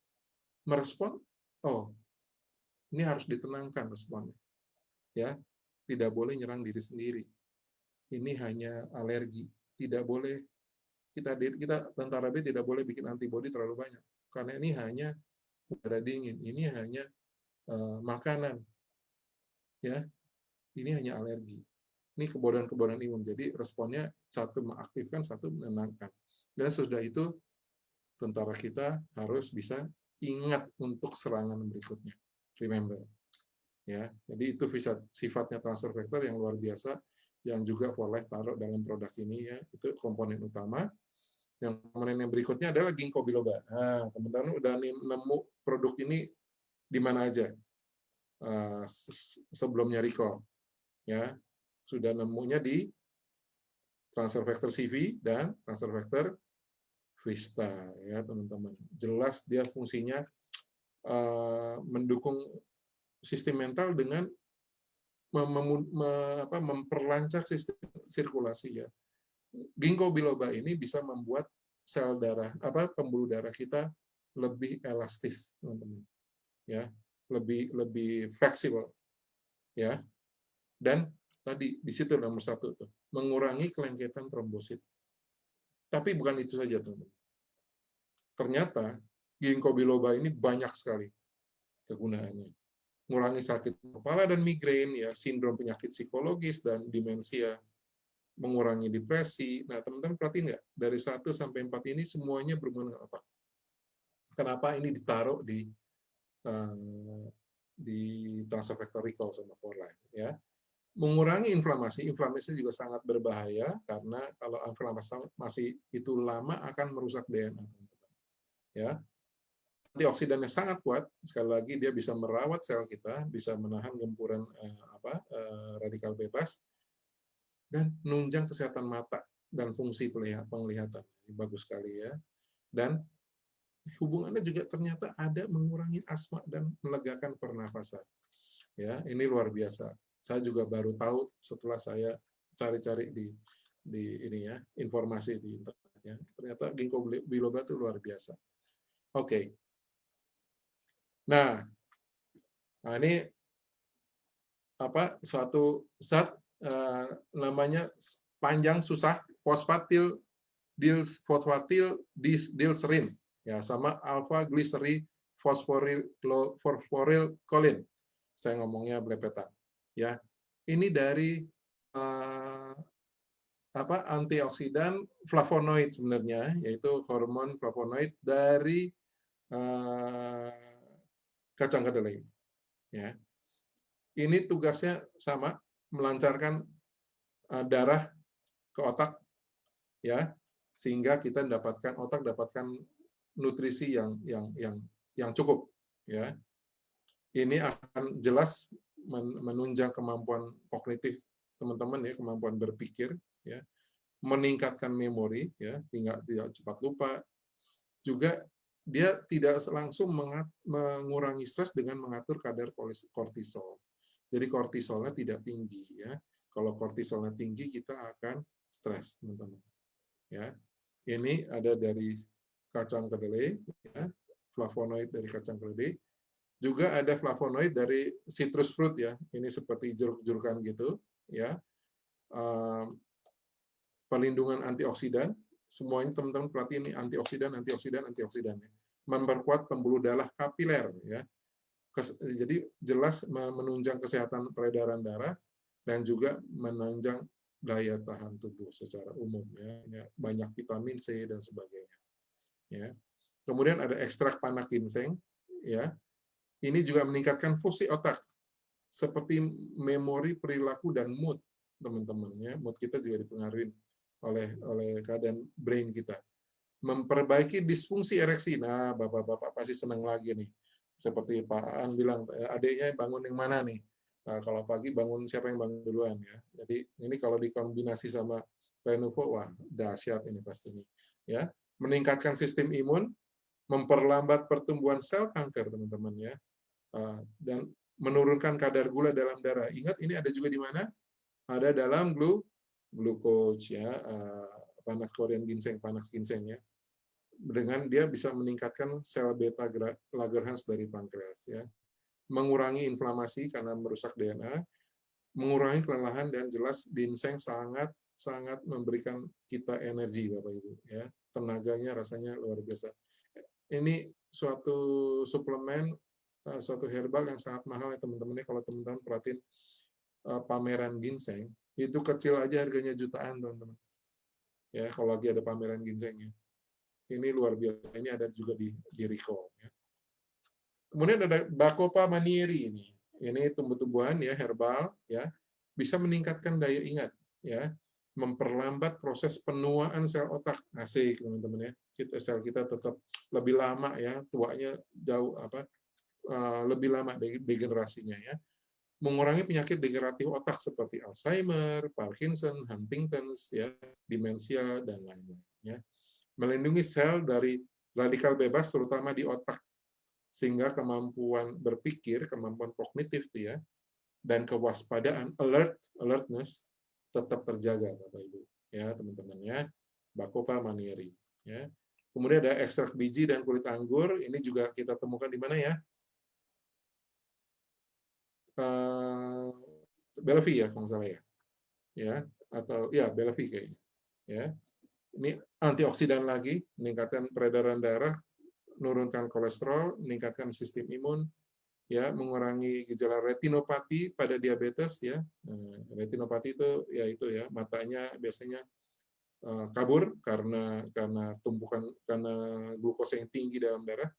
merespon, oh ini harus ditenangkan responnya, ya. Tidak boleh nyerang diri sendiri. Ini hanya alergi. Tidak boleh kita tentara B tidak boleh bikin antibodi terlalu banyak, karena ini hanya udara dingin. Ini hanya makanan. Ya. Ini hanya alergi. Ini kebodohan-kebodohan imun. Jadi responnya satu mengaktifkan, satu menenangkan. Dan sesudah itu tentara kita harus bisa ingat untuk serangan berikutnya. Remember. Ya, jadi itu sifatnya transfer factor yang luar biasa yang juga For Life taruh dalam produk ini ya. Itu komponen utama. Yang komponen yang berikutnya adalah ginkgo biloba. Nah, teman-teman udah nemu produk ini di mana aja sebelumnya recall. Ya, sudah nemunya di transfer factor CV dan transfer factor Vista ya teman-teman. Jelas dia fungsinya mendukung sistem mental dengan memperlancar sistem sirkulasi ya. Ginkgo biloba ini bisa membuat sel darah pembuluh darah kita lebih elastis teman-teman. Ya, lebih fleksibel ya. Dan tadi di situ nomor 1 tuh, mengurangi kelengketan trombosit. Tapi bukan itu saja, teman-teman. Ternyata ginkgo biloba ini banyak sekali kegunaannya. Mengurangi sakit kepala dan migrain, ya, sindrom penyakit psikologis dan demensia, mengurangi depresi. Nah, teman-teman perhatiin nggak? Dari 1 sampai 4 ini semuanya berhubungan dengan otak. Kenapa ini ditaruh di transfer factor recall sama For Life, ya? Mengurangi inflamasi juga sangat berbahaya karena kalau inflamasi itu lama akan merusak DNA. Ya, antioksidannya sangat kuat. Sekali lagi dia bisa merawat sel kita, bisa menahan gempuran radikal bebas dan menunjang kesehatan mata dan fungsi penglihatan. Bagus sekali ya. Dan hubungannya juga ternyata ada mengurangi asma dan melegakan pernafasan. Ya, ini luar biasa. Saya juga baru tahu setelah saya cari-cari di ini ya, informasi di internet ya. Ternyata ginkgo biloba itu luar biasa. Oke. Nah, ini suatu zat namanya panjang susah fosfatil dilserin ya, sama alpha glyceryl phosphoryl choline. Saya ngomongnya belepetan. Ya, ini dari antioksidan flavonoid sebenarnya, yaitu hormon flavonoid dari kacang kedelai. Ya, ini tugasnya sama, melancarkan darah ke otak, ya, sehingga kita dapatkan nutrisi yang cukup. Ya, ini akan jelas menunjang kemampuan kognitif teman-teman ya, kemampuan berpikir ya, meningkatkan memori ya, tidak cepat lupa. Juga dia tidak langsung mengurangi stres dengan mengatur kadar kortisol. Jadi kortisolnya tidak tinggi ya. Kalau kortisolnya tinggi kita akan stres, teman-teman. Ya. Ini ada dari kacang kedelai ya, flavonoid dari kacang kedelai. Juga ada flavonoid dari citrus fruit ya. Ini seperti jeruk-jerukan gitu ya. Pelindungan antioksidan, semuanya teman-teman perhatiin ini antioksidan. Memperkuat pembuluh darah kapiler ya. Jadi jelas menunjang kesehatan peredaran darah dan juga menunjang daya tahan tubuh secara umum ya. Banyak vitamin C dan sebagainya. Ya. Kemudian ada ekstrak panak ginseng ya. Ini juga meningkatkan fungsi otak seperti memori, perilaku, dan mood, teman-teman. Ya. Mood kita juga dipengaruhi oleh keadaan brain kita. Memperbaiki disfungsi ereksi. Nah, bapak-bapak pasti senang lagi nih. Seperti Pak Aan bilang, adiknya bangun yang mana nih? Nah, kalau pagi bangun, siapa yang bangun duluan ya? Jadi ini kalau dikombinasi sama Lenovo, wah dahsyat ini pastinya. Ya, meningkatkan sistem imun, memperlambat pertumbuhan sel kanker, teman-teman ya. Dan menurunkan kadar gula dalam darah. Ingat ini ada juga di mana? Ada dalam glukos ya, panas Korean ginseng, panas ginseng ya. Dengan dia bisa meningkatkan sel beta Langerhans dari pankreas ya. Mengurangi inflamasi karena merusak DNA, mengurangi kelelahan, dan jelas ginseng sangat memberikan kita energi Bapak Ibu ya. Tenaganya rasanya luar biasa. Ini suatu suplemen, suatu herbal yang sangat mahal ya teman-teman. Kalau teman-teman perhatiin pameran ginseng Itu kecil aja harganya jutaan, teman-teman. Ya, kalau lagi ada pameran ginsengnya. Ini luar biasa. Ini ada juga di Rico. Ya. Kemudian ada Bacopa manieri ini. Ini tumbuh-tumbuhan ya herbal ya, bisa meningkatkan daya ingat ya, memperlambat proses penuaan sel otak. Asik teman-teman ya. Sel kita tetap lebih lama ya, tuanya jauh lebih lama degenerasinya ya. Mengurangi penyakit degeneratif otak seperti Alzheimer, Parkinson, Huntington's ya, demensia dan lain-lain ya. Melindungi sel dari radikal bebas terutama di otak sehingga kemampuan berpikir, kemampuan kognitif ya, dan kewaspadaan alertness tetap terjaga Bapak Ibu ya teman-teman ya. Bacopa manieri ya. Kemudian ada ekstrak biji dan kulit anggur, ini juga kita temukan di mana ya? Bellevue ya kalau nggak salah ya, atau ya Bellevue kayaknya ya. Ini antioksidan lagi, meningkatkan peredaran darah, menurunkan kolesterol, meningkatkan sistem imun, ya, mengurangi gejala retinopati pada diabetes ya. Retinopati itu ya matanya biasanya kabur karena karena glukosa yang tinggi dalam darah,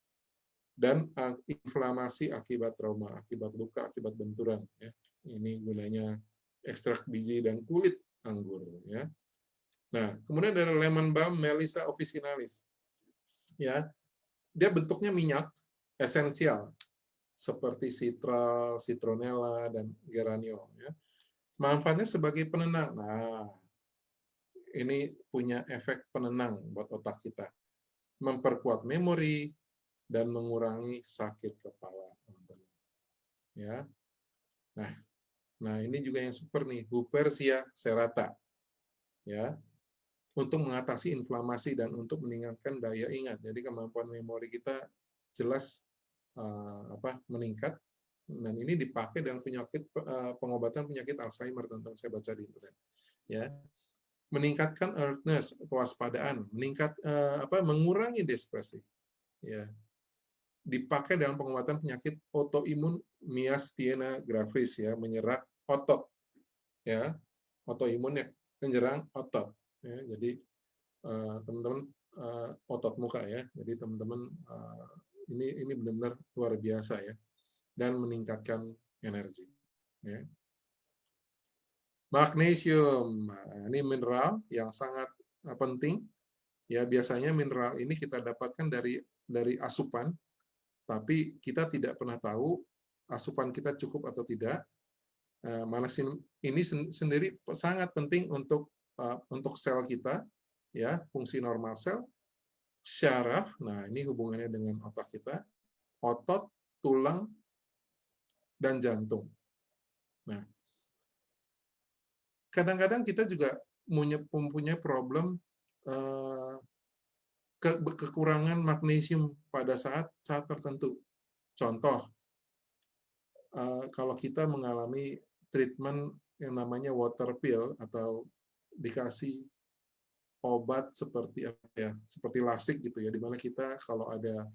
dan inflamasi akibat trauma, akibat luka, akibat benturan ya. Ini gunanya ekstrak biji dan kulit anggur ya. Nah, kemudian ada lemon balm Melissa officinalis. Ya. Dia bentuknya minyak esensial seperti citral, citronella dan geranium ya. Manfaatnya sebagai penenang. Nah, ini punya efek penenang buat otak kita. Memperkuat memori dan mengurangi sakit kepala, teman-teman. Ya. Nah, ini juga yang super nih, Huperzia serrata. Ya. Untuk mengatasi inflamasi dan untuk meningkatkan daya ingat. Jadi kemampuan memori kita jelas meningkat. Dan ini dipakai dalam pengobatan penyakit Alzheimer, teman-teman, saya baca di internet. Ya. Meningkatkan alertness, kewaspadaan, mengurangi depresi. Ya. Dipakai dalam pengobatan penyakit autoimun myasthenia gravis ya, menyerang otot. Ya. Autoimun yang menyerang otot. Ya, jadi teman-teman otot muka ya. Jadi teman-teman ini benar-benar luar biasa ya, dan meningkatkan energi. Ya. Magnesium, ini mineral yang sangat penting. Ya, biasanya mineral ini kita dapatkan dari asupan, tapi kita tidak pernah tahu asupan kita cukup atau tidak. Magnesium ini sendiri sangat penting untuk sel kita, ya, fungsi normal sel, syaraf. Nah, ini hubungannya dengan otak kita, otot, tulang, dan jantung. Nah, kadang-kadang kita juga mempunyai problem kekurangan magnesium pada saat tertentu. Contoh, kalau kita mengalami treatment yang namanya water pill atau dikasih obat seperti seperti lasik gitu ya, di mana kita kalau ada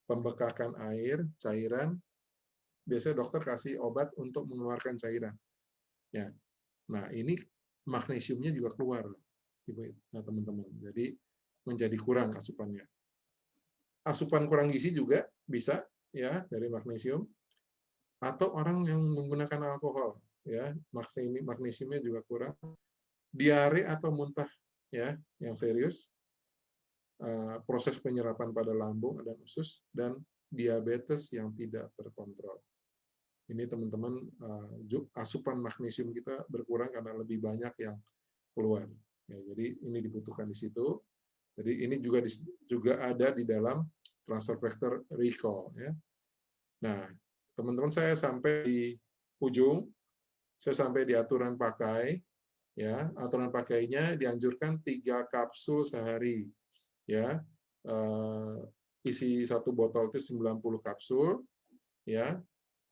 pembekakan air, cairan, biasanya dokter kasih obat untuk mengeluarkan cairan. Ya. Nah, ini magnesiumnya juga keluar, nah, teman-teman. Jadi menjadi kurang asupannya. Asupan kurang gizi juga bisa ya dari magnesium, atau orang yang menggunakan alkohol ya, magnesiumnya juga kurang. Diare atau muntah ya yang serius, proses penyerapan pada lambung dan usus, dan diabetes yang tidak terkontrol. Ini teman-teman, asupan magnesium kita berkurang karena lebih banyak yang keluar. Ya, jadi ini dibutuhkan di situ. Jadi ini juga ada di dalam transfer factor recall. Ya. Nah, teman-teman, saya sampai di ujung, saya sampai di aturan pakai. Ya, aturan pakainya dianjurkan 3 kapsul sehari. Ya, isi satu botol itu 90 kapsul. Ya,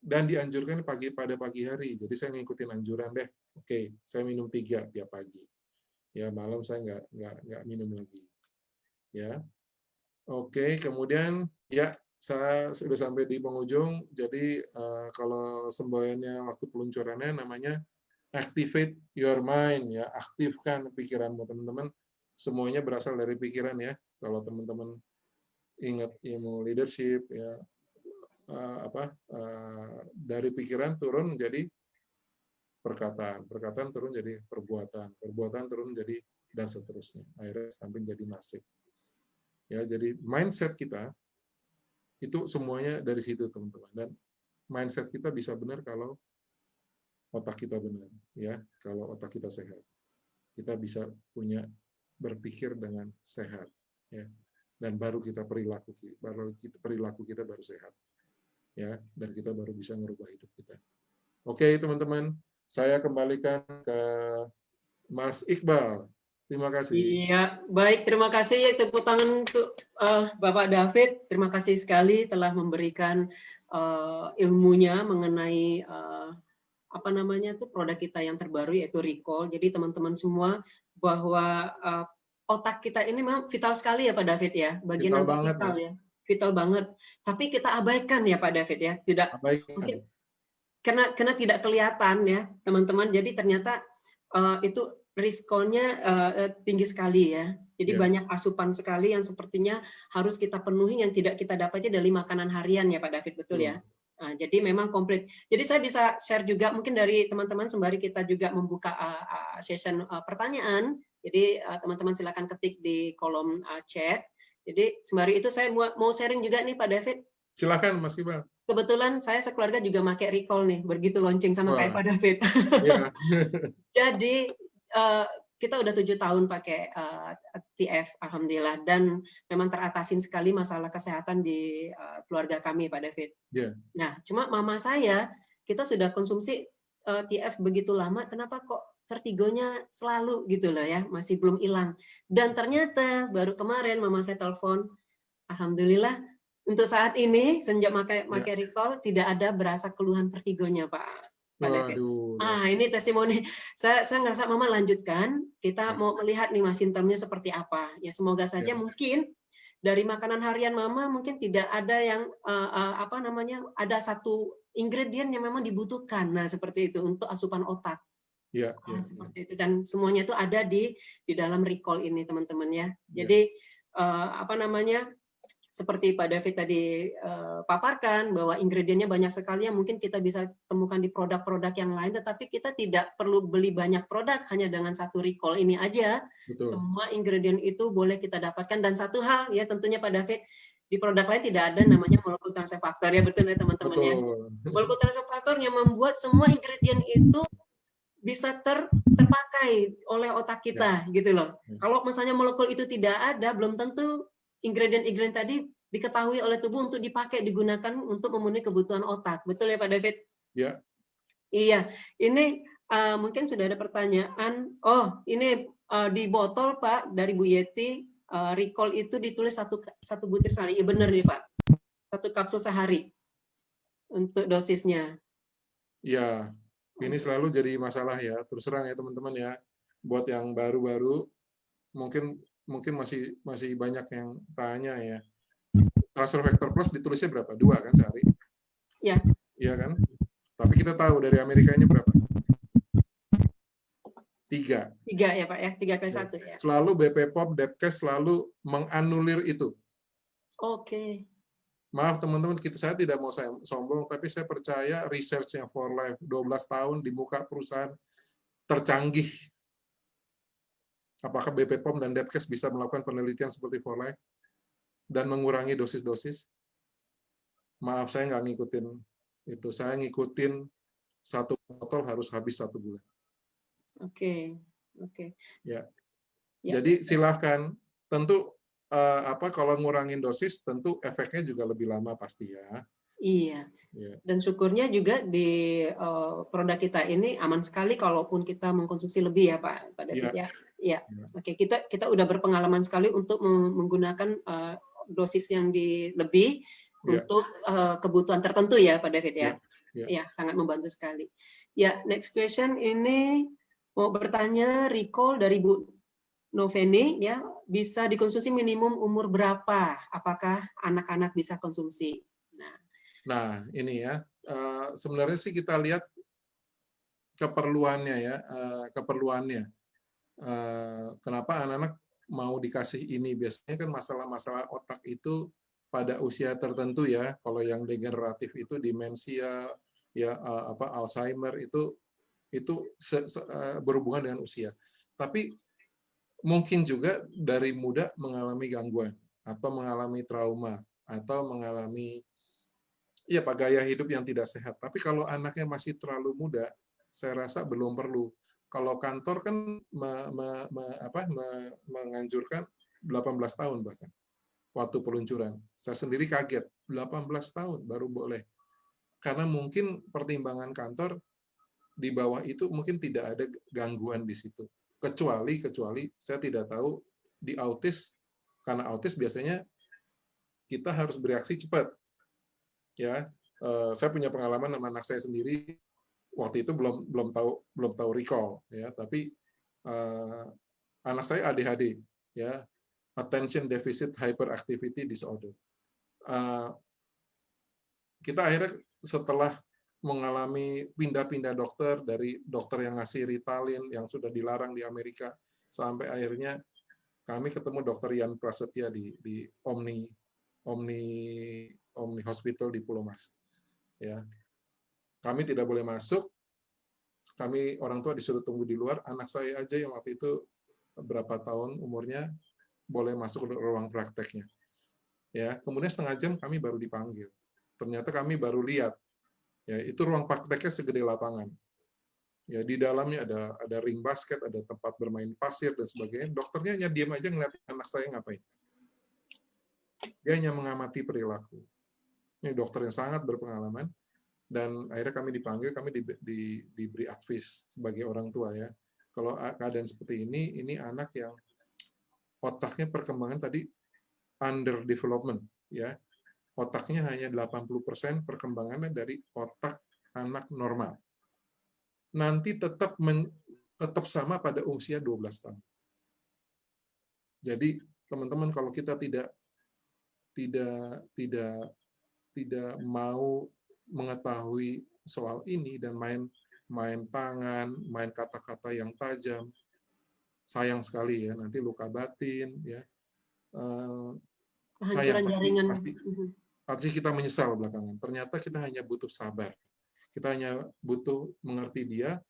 dan dianjurkan pada pagi hari. Jadi saya ngikutin anjuran deh. Oke, saya minum 3 tiap pagi. Ya, malam saya nggak minum lagi. Ya, oke. Kemudian ya saya sudah sampai di penghujung. Jadi kalau semboyannya waktu peluncurannya namanya activate your mind, ya, aktifkan pikiranmu, teman-teman. Semuanya berasal dari pikiran, ya. Kalau teman-teman ingat ilmu leadership, ya, dari pikiran turun menjadi perkataan, perkataan turun jadi perbuatan, perbuatan turun jadi dan seterusnya. Akhirnya sampai jadi nasib. Ya, jadi mindset kita itu semuanya dari situ, teman-teman. Dan mindset kita bisa benar kalau otak kita benar, ya. Kalau otak kita sehat, kita bisa punya berpikir dengan sehat, ya. Dan baru kita perilaku kita baru sehat, ya. Dan kita baru bisa merubah hidup kita. Oke, teman-teman, saya kembalikan ke Mas Iqbal. Terima kasih. Iya, baik. Terima kasih ya, tepuk tangan untuk Bapak David. Terima kasih sekali telah memberikan ilmunya mengenai apa namanya tuh produk kita yang terbaru yaitu Recall. Jadi teman-teman semua bahwa otak kita ini memang vital sekali ya Pak David ya, bagian Vital yang banget, vital Mas. ya, vital banget. Tapi kita abaikan ya Pak David ya, tidak mungkin karena tidak kelihatan ya teman-teman. Jadi ternyata itu risikonya tinggi sekali ya. Jadi banyak asupan sekali yang sepertinya harus kita penuhi yang tidak kita dapatnya dari makanan harian ya Pak David, betul ya? Nah, jadi memang komplit. Jadi saya bisa share juga mungkin dari teman-teman sembari kita juga membuka session pertanyaan. Jadi teman-teman silakan ketik di kolom chat. Jadi sembari itu saya mau sharing juga nih Pak David. Silakan Mas Iqbal. Kebetulan saya sekeluarga juga pakai Recall nih, begitu launching sama kayak Pak David. Ya. Jadi kita udah 7 tahun pakai TF, alhamdulillah, dan memang teratasin sekali masalah kesehatan di keluarga kami, Pak David. Yeah. Nah, cuma mama saya, kita sudah konsumsi TF begitu lama, kenapa kok vertigonya selalu gitu loh ya, masih belum hilang. Dan ternyata baru kemarin mama saya telepon, alhamdulillah untuk saat ini sejak pakai Recall tidak ada berasa keluhan vertigonya, Pak. Waduh. Ini testimoni. Saya ngerasa mama lanjutkan. Kita mau melihat nih mas simptomnya seperti apa. Ya semoga saja mungkin dari makanan harian mama mungkin tidak ada yang ada satu ingredient yang memang dibutuhkan. Nah seperti itu untuk asupan otak. Seperti itu, dan semuanya itu ada di dalam Recall ini teman-teman ya. Jadi seperti Pak David tadi paparkan bahwa ingredientnya banyak sekali yang mungkin kita bisa temukan di produk-produk yang lain, tetapi kita tidak perlu beli banyak produk hanya dengan satu Recall ini aja. Betul. Semua ingredient itu boleh kita dapatkan, dan satu hal ya tentunya Pak David, di produk lain tidak ada namanya molecular transfer factor ya, betul ya teman-teman ya. Molecular transfer factor yang membuat semua ingredient itu bisa terpakai oleh otak kita gitu loh. Kalau misalnya molekul itu tidak ada, belum tentu ingredient tadi diketahui oleh tubuh untuk dipakai, digunakan untuk memenuhi kebutuhan otak. Betul ya Pak David? Ya. Iya. Ini mungkin sudah ada pertanyaan. Oh, ini di botol Pak dari Bu Yeti, Recall itu ditulis satu butir sehari. Iya benar nih Pak. 1 kapsul sehari untuk dosisnya. Iya. Ini selalu jadi masalah ya. Terus terang ya teman-teman ya. Buat yang baru-baru mungkin masih banyak yang tanya ya. Transfer factor plus ditulisnya berapa? 2 kan sehari? Iya. Iya kan? Tapi kita tahu dari Amerikanya berapa? 3. 3 ya Pak ya, 3 kali 1 ya. Selalu BPOM, Depkes selalu menganulir itu. Oke. Maaf teman-teman, saya tidak mau sombong, tapi saya percaya research-nya For Life 12 tahun di muka perusahaan tercanggih. Apakah BPOM dan Depkes bisa melakukan penelitian seperti For Life dan mengurangi dosis-dosis? Maaf, saya nggak ngikutin itu. Saya ngikutin 1 botol harus habis 1 bulan. Oke. Ya. Jadi silahkan. Tentu kalau ngurangin dosis, tentu efeknya juga lebih lama pasti ya. Iya. Dan syukurnya juga di produk kita ini aman sekali kalaupun kita mengkonsumsi lebih ya Pak David ya. Iya. Oke, kita udah berpengalaman sekali untuk menggunakan dosis yang lebih untuk kebutuhan tertentu ya Pak David ya. Iya, sangat membantu sekali. Ya, next question ini mau bertanya Recall dari Bu Noveni ya, bisa dikonsumsi minimum umur berapa? Apakah anak-anak bisa konsumsi? Nah, ini ya, sebenarnya sih kita lihat keperluannya ya, keperluannya. Kenapa anak-anak mau dikasih ini? Biasanya kan masalah-masalah otak itu pada usia tertentu ya. Kalau yang degeneratif itu demensia, ya Alzheimer itu berhubungan dengan usia. Tapi mungkin juga dari muda mengalami gangguan atau mengalami trauma atau mengalami gaya hidup yang tidak sehat. Tapi kalau anaknya masih terlalu muda, saya rasa belum perlu. Kalau kantor kan menganjurkan 18 tahun bahkan waktu peluncuran. Saya sendiri kaget, 18 tahun baru boleh. Karena mungkin pertimbangan kantor di bawah itu mungkin tidak ada gangguan di situ. Kecuali saya tidak tahu di autis, karena autis biasanya kita harus bereaksi cepat. Ya, saya punya pengalaman sama anak saya sendiri. Waktu itu belum tahu recall ya, tapi anak saya ADHD ya, attention deficit hyperactivity disorder. Kita akhirnya setelah mengalami pindah-pindah dokter, dari dokter yang ngasih Ritalin yang sudah dilarang di Amerika, sampai akhirnya kami ketemu dokter Yan Prasetya di Omni Hospital di Pulau Mas. Ya, kami tidak boleh masuk. Kami orang tua disuruh tunggu di luar. Anak saya aja yang waktu itu berapa tahun umurnya boleh masuk ke ruang prakteknya. Ya, kemudian setengah jam kami baru dipanggil. Ternyata kami baru lihat. Ya, itu ruang prakteknya segede lapangan. Ya, di dalamnya ada ring basket, ada tempat bermain pasir dan sebagainya. Dokternya hanya diam aja ngeliat anak saya ngapain. Dia hanya mengamati perilaku. Ini dokter yang sangat berpengalaman. Dan akhirnya kami dipanggil, kami diberi advice sebagai orang tua ya. Kalau keadaan seperti ini anak yang otaknya perkembangan tadi under development ya. Otaknya hanya 80% perkembangannya dari otak anak normal. Nanti tetap sama pada usia 12 tahun. Jadi teman-teman, kalau kita tidak mau mengetahui soal ini dan main tangan, main kata-kata yang tajam, sayang sekali ya, nanti luka batin ya. Kehancuran jaringan. Pasti kita menyesal belakangan. Ternyata kita hanya butuh sabar. Kita hanya butuh mengerti dia,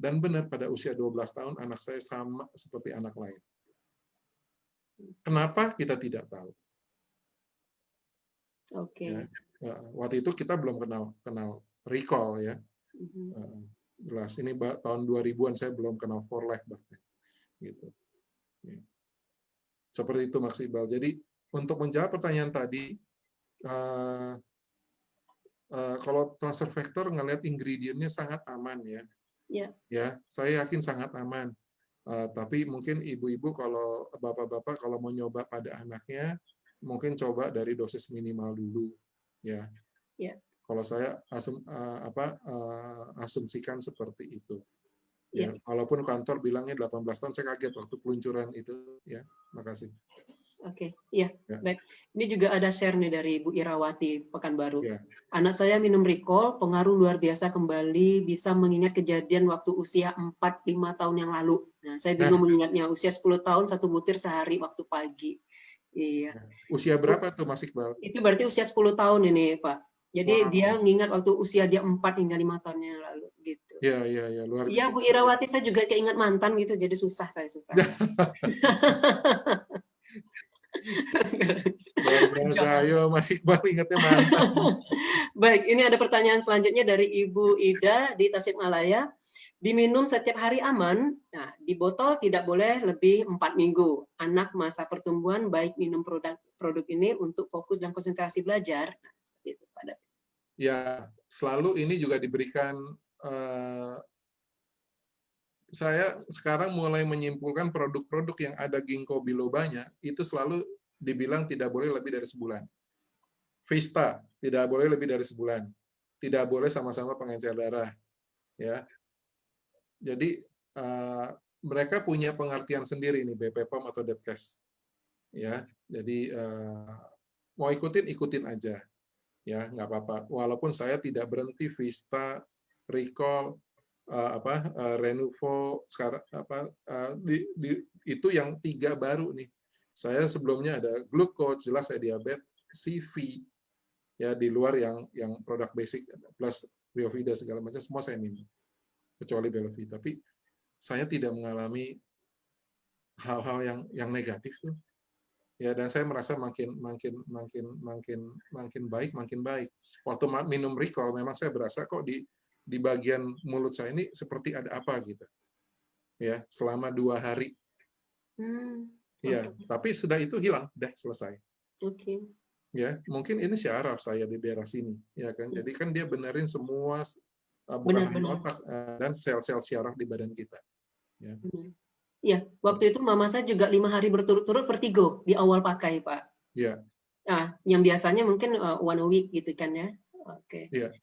dan benar pada usia 12 tahun anak saya sama seperti anak lain. Kenapa kita tidak tahu? Oke. Ya, waktu itu kita belum kenal recall ya. Jelas ini tahun 2000-an saya belum kenal for life bahkan. Gitu. Seperti itu Mas Iqbal. Jadi untuk menjawab pertanyaan tadi, kalau transfer factor ngelihat ingredientnya sangat aman ya. Ya, saya yakin sangat aman. Tapi mungkin ibu-ibu, kalau bapak-bapak kalau mau nyoba pada anaknya, mungkin coba dari dosis minimal dulu ya. Kalau saya asumsikan seperti itu. Ya, walaupun kantor bilangnya 18 tahun, saya kaget waktu peluncuran itu ya. Makasih. Oke, iya, baik. Ini juga ada share nih dari Bu Irawati, Pekanbaru. Anak saya minum recall, pengaruh luar biasa kembali, bisa mengingat kejadian waktu usia 4-5 tahun yang lalu. Nah, saya bingung mengingatnya, usia 10 tahun, 1 butir sehari waktu pagi. Iya. Usia berapa tuh Mas Iqbal? Itu berarti usia 10 tahun ini, Pak. Jadi dia mengingat waktu usia dia 4 hingga 5 tahun yang lalu gitu. Iya, luar biasa. Iya, Bu Irawati, saya juga keinget mantan gitu, jadi susah. Ayo Mas Iqbal ingatnya mantan. Baik, ini ada pertanyaan selanjutnya dari Ibu Ida di Tasikmalaya. Diminum setiap hari aman, nah, di botol tidak boleh lebih 4 minggu. Anak masa pertumbuhan baik minum produk ini untuk fokus dan konsentrasi belajar. Nah, seperti itu, Pak David. Ya, selalu ini juga diberikan. Saya sekarang mulai menyimpulkan produk-produk yang ada ginkgo bilobanya itu selalu dibilang tidak boleh lebih dari sebulan. Vista tidak boleh lebih dari sebulan. Tidak boleh sama-sama pengencer darah. Ya. Jadi mereka punya pengertian sendiri nih, BPOM atau Depkes. Ya, jadi mau ikutin aja. Ya, nggak apa-apa. Walaupun saya tidak berhenti Vista, recall, Renuvo sekarang itu yang 3 baru nih. Saya sebelumnya ada glucose, jelas saya diabetes, CV, ya di luar yang produk basic plus Biovida segala macam semua saya minum kecuali Belovit. Tapi saya tidak mengalami hal-hal yang negatif tuh. Ya, dan saya merasa makin baik. Waktu minum Recall memang saya berasa kok di bagian mulut saya ini seperti ada apa gitu. Ya, selama 2 hari. Ya, tapi sudah itu hilang, udah selesai. Oke. Ya, mungkin ini syaraf saya di daerah sini, ya kan. Jadi kan dia benerin semua bukan hanya Benar-benar. otak dan sel-sel syaraf di badan kita. Ya. Iya, waktu itu mama saya juga 5 hari berturut-turut Vertigo di awal pakai, Pak. Ya. Nah, yang biasanya mungkin 1 week gitu kan ya. Oke. Iya.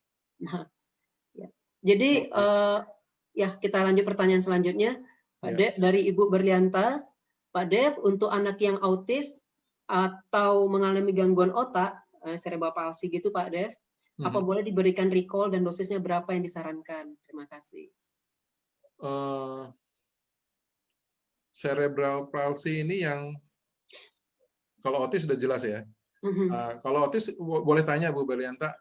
Nah, ya. Jadi ya kita lanjut pertanyaan selanjutnya. Pak Dev, dari Ibu Berlianta, Pak Dev, untuk anak yang autis atau mengalami gangguan otak, cerebral palsy gitu Pak Dev, apa boleh diberikan recall dan dosisnya berapa yang disarankan? Terima kasih. Cerebral palsy ini yang kalau autis sudah jelas ya. Kalau autis boleh tanya Bu Berlianta,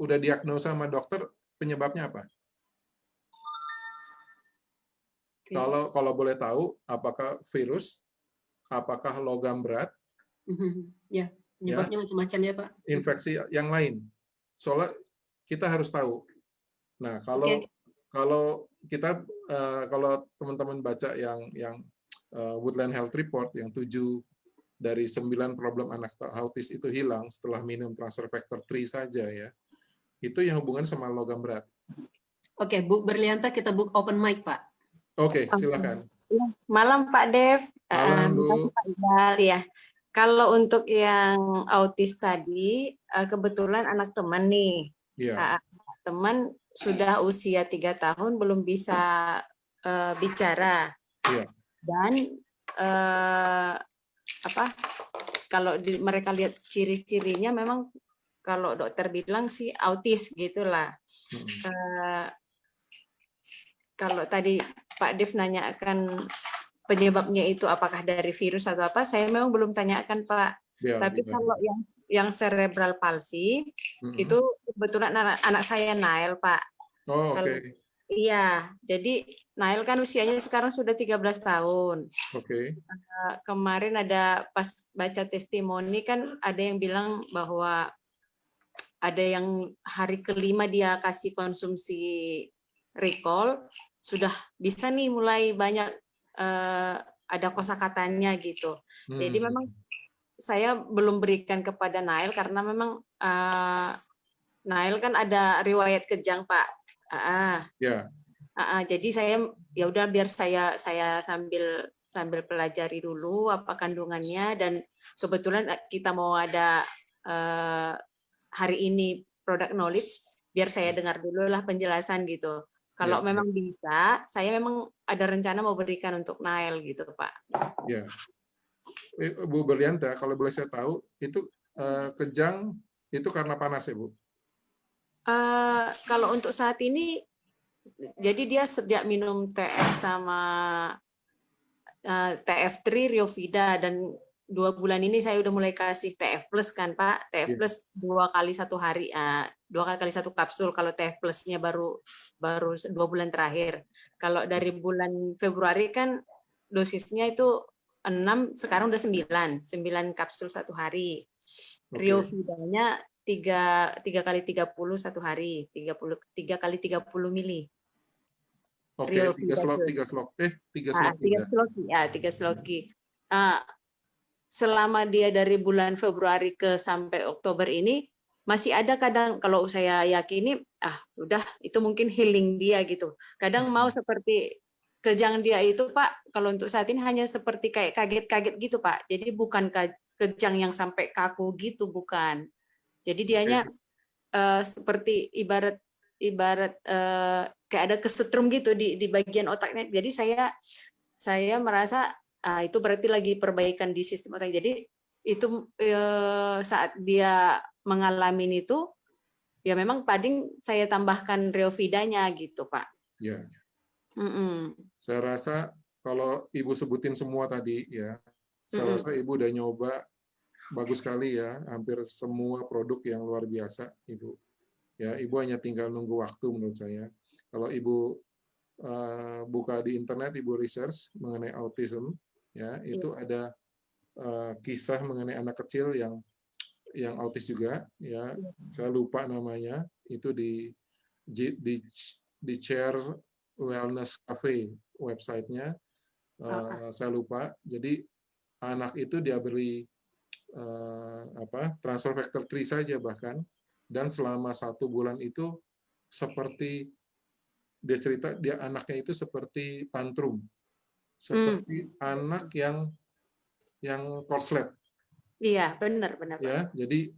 udah diagnosa sama dokter penyebabnya apa? Okay. Kalau boleh tahu, apakah virus, apakah logam berat? Ya, penyebabnya macam-macam ya Pak. Infeksi yang lain. Soalnya kita harus tahu. Nah, kalau kita kalau teman-teman baca yang Woodland Health Report yang 7 dari 9 problem anak autis itu hilang setelah minum transfer factor 3 saja ya. Itu yang hubungan sama logam berat. Oke, Bu Berlianta, kita book open mic, Pak. Oke, silakan. Malam Pak Dev. Malam Bu. Pak Iqbal ya. Kalau untuk yang autis tadi, kebetulan anak teman nih. Iya. Teman sudah usia 3 tahun belum bisa bicara. Iya. Dan kalau mereka lihat ciri-cirinya memang kalau dokter bilang sih autis gitulah. Kalau tadi Pak Dev nanyakan penyebabnya itu apakah dari virus atau apa, saya memang belum tanyakan Pak. Ya, tapi kalau yang cerebral palsy itu kebetulan anak saya Nail Pak. Oh, oke. Iya, jadi Nail kan usianya sekarang sudah 13 tahun. Oke. Kemarin ada pas baca testimoni kan ada yang bilang bahwa ada yang hari kelima dia kasih konsumsi Recall, sudah bisa nih mulai banyak ada kosakatanya gitu. Jadi memang saya belum berikan kepada Nail karena memang Nail kan ada riwayat kejang Pak. Jadi saya ya udah biar saya sambil pelajari dulu apa kandungannya, dan kebetulan kita mau ada hari ini product knowledge, biar saya dengar dulu lah penjelasan gitu. Kalau memang bisa, saya memang ada rencana mau berikan untuk Nail gitu, Pak. Ya, Bu Berlianta, kalau boleh saya tahu, itu kejang itu karena panas ya, Bu? Kalau untuk saat ini, jadi dia sejak minum TF sama TF3 Riovida, dan 2 bulan ini saya udah mulai kasih TF Plus kan Pak, TF Plus 2 kali 1 hari, 2 kali 1 kapsul. Kalau TF Plusnya baru 2 bulan terakhir. Kalau dari bulan Februari kan dosisnya itu 6, sekarang udah 9 kapsul 1 hari. Riovidanya 3 kali 30 1 hari, 3 kali 30 mili. Oke, 3 sloki. Selama dia dari bulan Februari ke sampai Oktober ini masih ada kadang, kalau saya yakini udah itu mungkin healing dia gitu. Kadang mau seperti kejang dia itu Pak, kalau untuk saat ini hanya seperti kayak kaget-kaget gitu Pak. Jadi bukan kejang yang sampai kaku gitu, bukan. Jadi dianya seperti ibarat kayak ada kesetrum gitu di bagian otaknya. Jadi saya merasa itu berarti lagi perbaikan di sistem otak. Jadi itu saat dia mengalami itu, ya memang paling saya tambahkan Riovidanya gitu Pak. Ya, Mm-mm. saya rasa kalau Ibu sebutin semua tadi ya, saya rasa Ibu udah nyoba bagus sekali ya, hampir semua produk yang luar biasa Ibu. Ya, Ibu hanya tinggal nunggu waktu menurut saya. Kalau Ibu buka di internet, Ibu research mengenai autism, ya itu ada kisah mengenai anak kecil yang autis juga, ya saya lupa namanya, itu di Share Wellness Cafe websitenya, saya lupa. Jadi anak itu dia beri transfer factor 3 saja bahkan, dan selama 1 bulan itu seperti dia cerita, dia anaknya itu seperti tantrum, seperti anak yang korslet. Iya, benar. Ya, jadi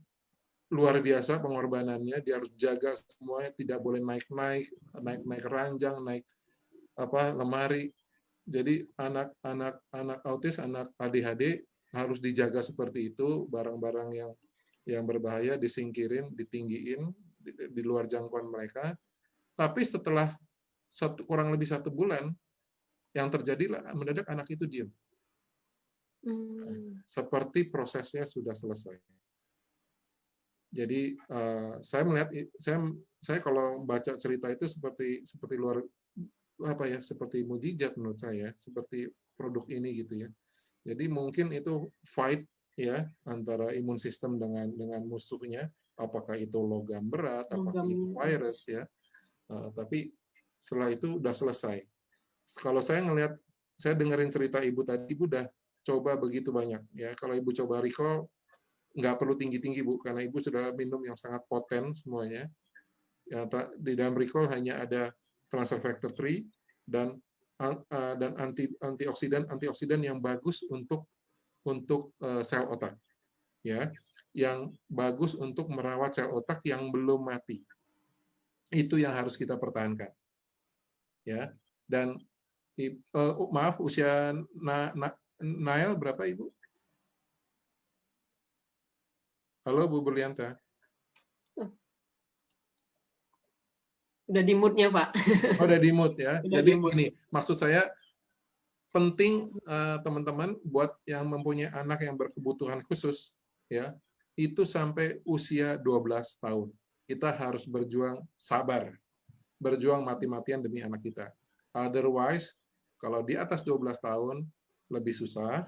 luar biasa pengorbanannya, dia harus jaga semuanya, tidak boleh naik ranjang, naik lemari. Jadi anak autis, anak ADHD harus dijaga seperti itu, barang-barang yang berbahaya disingkirin, ditinggiin di luar jangkauan mereka. Tapi setelah kurang lebih 1 bulan, yang terjadilah mendadak anak itu diam. Seperti prosesnya sudah selesai. Jadi saya melihat, saya kalau baca cerita itu seperti luar seperti mujizat menurut saya, seperti produk ini gitu ya. Jadi mungkin itu fight ya antara imun sistem dengan musuhnya, apakah itu logam berat, apakah itu virus ya. Tapi setelah itu udah selesai. Kalau saya dengerin cerita Ibu tadi, Ibu udah coba begitu banyak ya. Kalau Ibu coba recall, nggak perlu tinggi-tinggi Bu, karena Ibu sudah minum yang sangat poten semuanya. Ya, di dalam recall hanya ada transfer factor 3 dan antioksidan yang bagus untuk sel otak, ya, yang bagus untuk merawat sel otak yang belum mati. Itu yang harus kita pertahankan, ya. Dan maaf, usia Nael berapa Ibu? Halo Bu Berlianta. Udah di mood-nya, Pak. Oh, udah di mood ya. Udah Jadi di mood. ini maksud saya penting teman-teman buat yang mempunyai anak yang berkebutuhan khusus ya, itu sampai usia 12 tahun. Kita harus berjuang sabar. Berjuang mati-matian demi anak kita. Otherwise, kalau di atas 12 tahun lebih susah,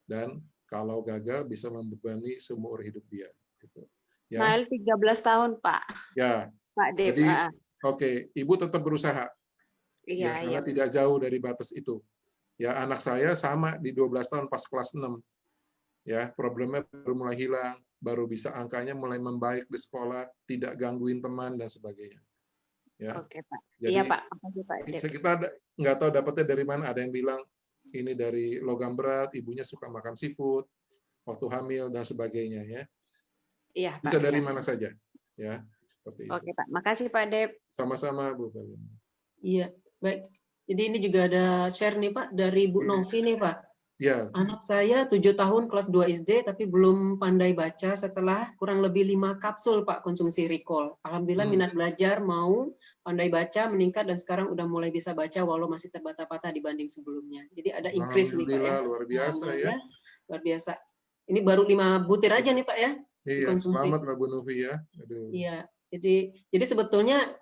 dan kalau gagal bisa membebani seumur hidup dia. Gitu. Ya. Nael 13 tahun, Pak. Ya. Pak Dep. Jadi, oke, Ibu tetap berusaha. Iya, Karena tidak jauh dari batas itu. Ya, anak saya sama di 12 tahun pas kelas 6. Ya, problemnya baru mulai hilang, baru bisa angkanya mulai membaik di sekolah, tidak gangguin teman dan sebagainya. Ya. Oke, Pak. Jadi, iya, Pak. Pak Dep. kita nggak tahu dapatnya dari mana. Ada yang bilang ini dari logam berat, ibunya suka makan seafood waktu hamil dan sebagainya ya. Iya, Bisa Pak, dari ya. mana saja. Ya, seperti itu. Oke, Pak. Makasih, Pak Dep. Sama-sama, Bu. Iya, baik. Jadi ini juga ada share nih Pak dari Bu Novi nih Pak. Ya. Anak saya 7 tahun kelas 2 SD tapi belum pandai baca setelah kurang lebih 5 kapsul Pak konsumsi recall. Alhamdulillah minat belajar, mau pandai baca meningkat dan sekarang udah mulai bisa baca walau masih terbata-bata dibanding sebelumnya. Jadi ada increase nih Pak ya. Luar biasa ya. Luar biasa. Ini baru 5 butir aja nih Pak ya. Iya, selamat lah Bu Novi ya. Aduh. Iya, jadi sebetulnya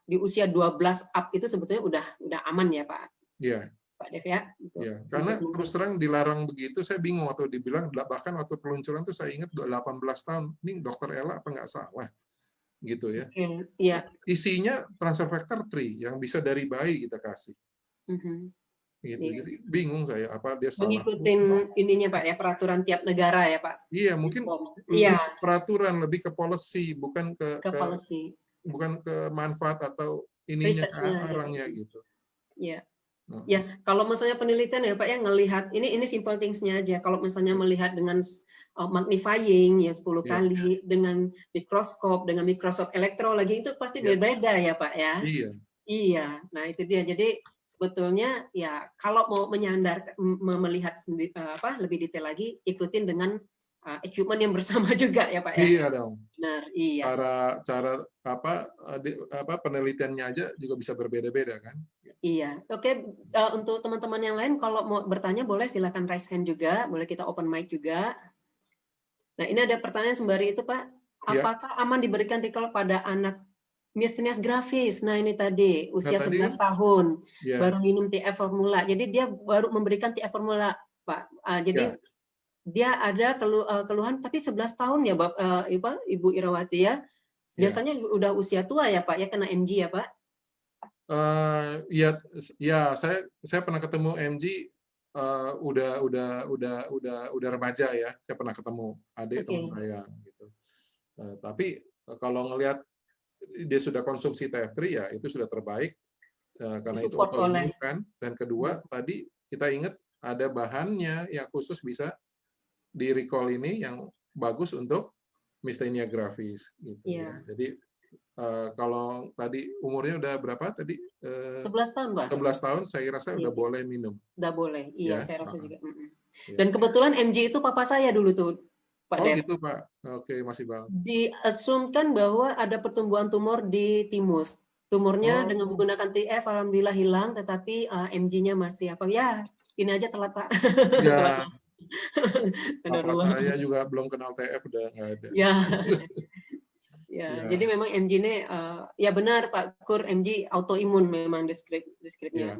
di usia 12 up itu sebetulnya udah aman ya Pak. Iya. Pak Dev ya. Gitu. Ya, karena terus terang dilarang begitu, saya bingung waktu dibilang, bahkan waktu peluncuran tuh saya ingat 18 tahun, ini dokter Ella apa nggak salah, gitu ya. Iya. Isinya transfer factor 3 yang bisa dari bayi kita kasih. Gitu. Iya. Jadi bingung saya, apa dia salah. Mengikutin ininya Pak ya, peraturan tiap negara ya Pak. Iya, mungkin peraturan, lebih ke policy, bukan ke policy. Bukan ke manfaat atau ininya orangnya gitu. Iya. Ya, kalau misalnya penelitian ya Pak ya ngelihat ini simple things-nya aja. Kalau misalnya melihat dengan magnifying ya 10 kali, dengan mikroskop, dengan Microsoft Electro lagi itu pasti berbeda ya Pak ya. Iya. Iya. Nah, itu dia. Jadi sebetulnya ya kalau mau melihat lebih detail lagi ikutin dengan equipment yang bersama juga ya Pak ya. Iya dong. Benar, iya. Cara penelitiannya aja juga bisa berbeda-beda kan. Iya, oke. Untuk teman-teman yang lain kalau mau bertanya boleh silakan raise hand juga, boleh kita open mic juga. Nah ini ada pertanyaan sembari itu Pak, Iya. apakah aman diberikan recall pada anak masinis grafis? Nah ini tadi usia Nah, tadi, 11 tahun, ya, baru minum TF formula. Jadi dia baru memberikan TF formula Pak. Jadi ya. dia ada keluhan, tapi 11 tahun ya Ibu Irawati ya. Biasanya udah usia tua ya Pak ya, kena MG ya Pak? Ya, saya pernah ketemu MG, udah remaja ya. Saya pernah ketemu adik teman saya gitu. Tapi kalau ngelihat dia sudah konsumsi TF3 ya itu sudah terbaik, karena itu autoimun kan. Dan kedua tadi kita ingat ada bahannya yang khusus bisa di recall ini yang bagus untuk miastenia gravis gitu. Iya. Jadi kalau tadi umurnya udah berapa tadi? 11 tahun, Pak. 11 tahun saya rasa udah boleh minum. Udah boleh, iya, Ya, saya rasa juga. Ya. Dan kebetulan MG itu papa saya dulu tuh, Pak Dev. Gitu, Pak. Oke, masih Bang. Diasumkan bahwa ada pertumbuhan tumor di timus. Tumornya dengan menggunakan TF alhamdulillah hilang, tetapi MG-nya masih apa? Ya, ini aja telat, Pak. Ya. Telat. Papa saya juga belum kenal TF, udah nggak ada. Ya. Ya, jadi memang MG ini ya benar Pak Kur, MG autoimun memang deskripsinya. Ya.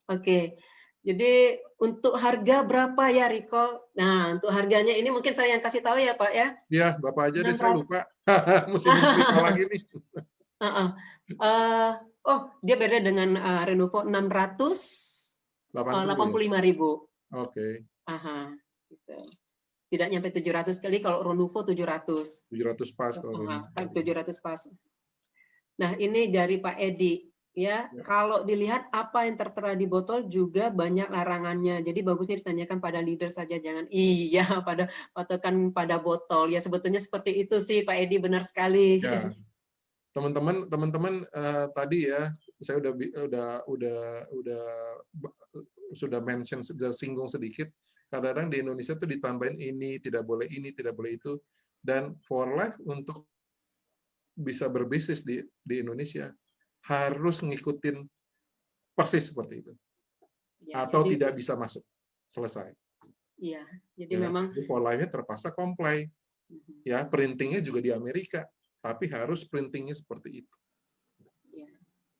Oke. Jadi untuk harga berapa ya recall? Nah, untuk harganya ini mungkin saya yang kasih tahu ya Pak ya. Iya, Bapak aja deh, saya lupa. Mesti recall lagi nih. Dia beda dengan Renovo 685.000. Oke. Aha, gitu. Tidak nyampe 700 kali, kalau Renovo 700. 700 pas kalau ini. 700 pas. Nah, ini dari Pak Edi. Ya, kalau dilihat apa yang tertera di botol juga banyak larangannya. Jadi bagusnya ditanyakan pada leader saja, jangan pada patokan pada botol. Ya sebetulnya seperti itu sih Pak Edi, benar sekali. Ya. Teman-teman tadi ya, saya sudah mention, sudah singgung sedikit. Kadang-kadang di Indonesia tuh ditambahin ini tidak boleh itu, dan for life untuk bisa berbisnis di Indonesia harus ngikutin persis seperti itu, atau tidak bisa masuk, selesai. Iya, jadi memang for life-nya terpaksa comply. Ya, printingnya juga di Amerika, tapi harus printingnya seperti itu.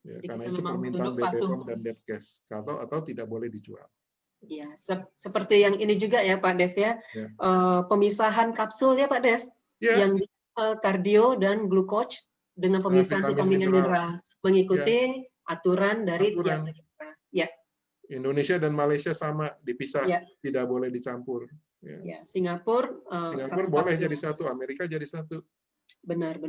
Ya, karena itu permintaan BPOM dan Depkes, atau tidak boleh dijual. Ya, seperti yang ini juga ya Pak Dev ya, pemisahan kapsul ya Pak Dev, yang kardio dan glukos dengan pemisahan vitamin dan mineral, mengikuti aturan dari tiap negara. Ya. Indonesia dan Malaysia sama, dipisah, tidak boleh dicampur. Ya, Singapura boleh jadi satu, Amerika jadi satu. Benar.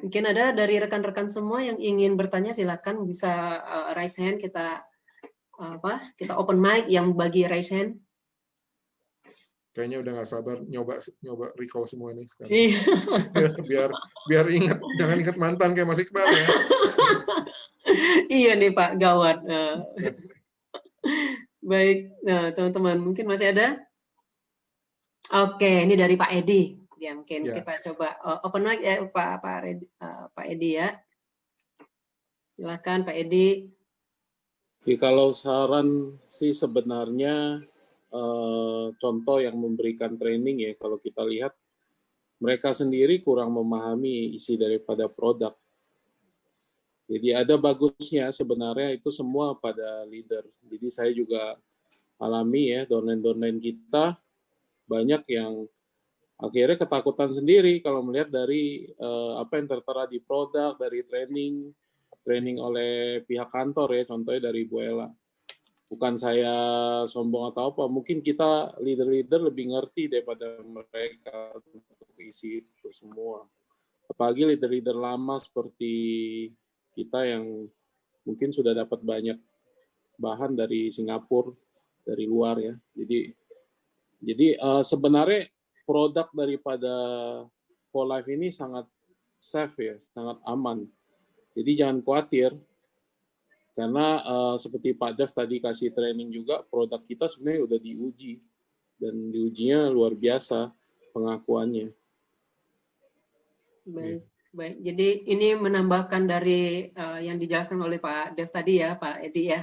Mungkin ada dari rekan-rekan semua yang ingin bertanya, silakan bisa raise hand, kita open mic yang bagi raise hand. Kayaknya udah nggak sabar nyoba recall semua ini sekarang. biar ingat, jangan ingat mantan kayak Mas Iqbal ya. Iya nih Pak, gawat. Baik, nah teman-teman mungkin masih ada. Oke, ini dari Pak Edi. Ya mungkin kita coba open mic ya Pak Edi ya. Silakan Pak Edi. Kalau saran sih sebenarnya contoh yang memberikan training ya, kalau kita lihat mereka sendiri kurang memahami isi daripada produk. Jadi ada bagusnya sebenarnya itu semua pada leader. Jadi saya juga alami ya, downline kita banyak yang akhirnya ketakutan sendiri kalau melihat dari apa yang tertera di produk, dari training oleh pihak kantor ya, contohnya dari Bu Ella. Bukan saya sombong atau apa, mungkin kita leader-leader lebih ngerti daripada mereka untuk isi itu semua. Apalagi leader-leader lama seperti kita yang mungkin sudah dapat banyak bahan dari Singapura, dari luar ya. Jadi sebenarnya produk daripada For Life ini sangat safe ya, sangat aman. Jadi jangan khawatir. Karena seperti Pak Dev tadi kasih training juga, produk kita sebenarnya udah diuji dan diujinya luar biasa pengakuannya. Baik, baik. Jadi ini menambahkan dari yang dijelaskan oleh Pak Dev tadi ya, Pak Edi ya.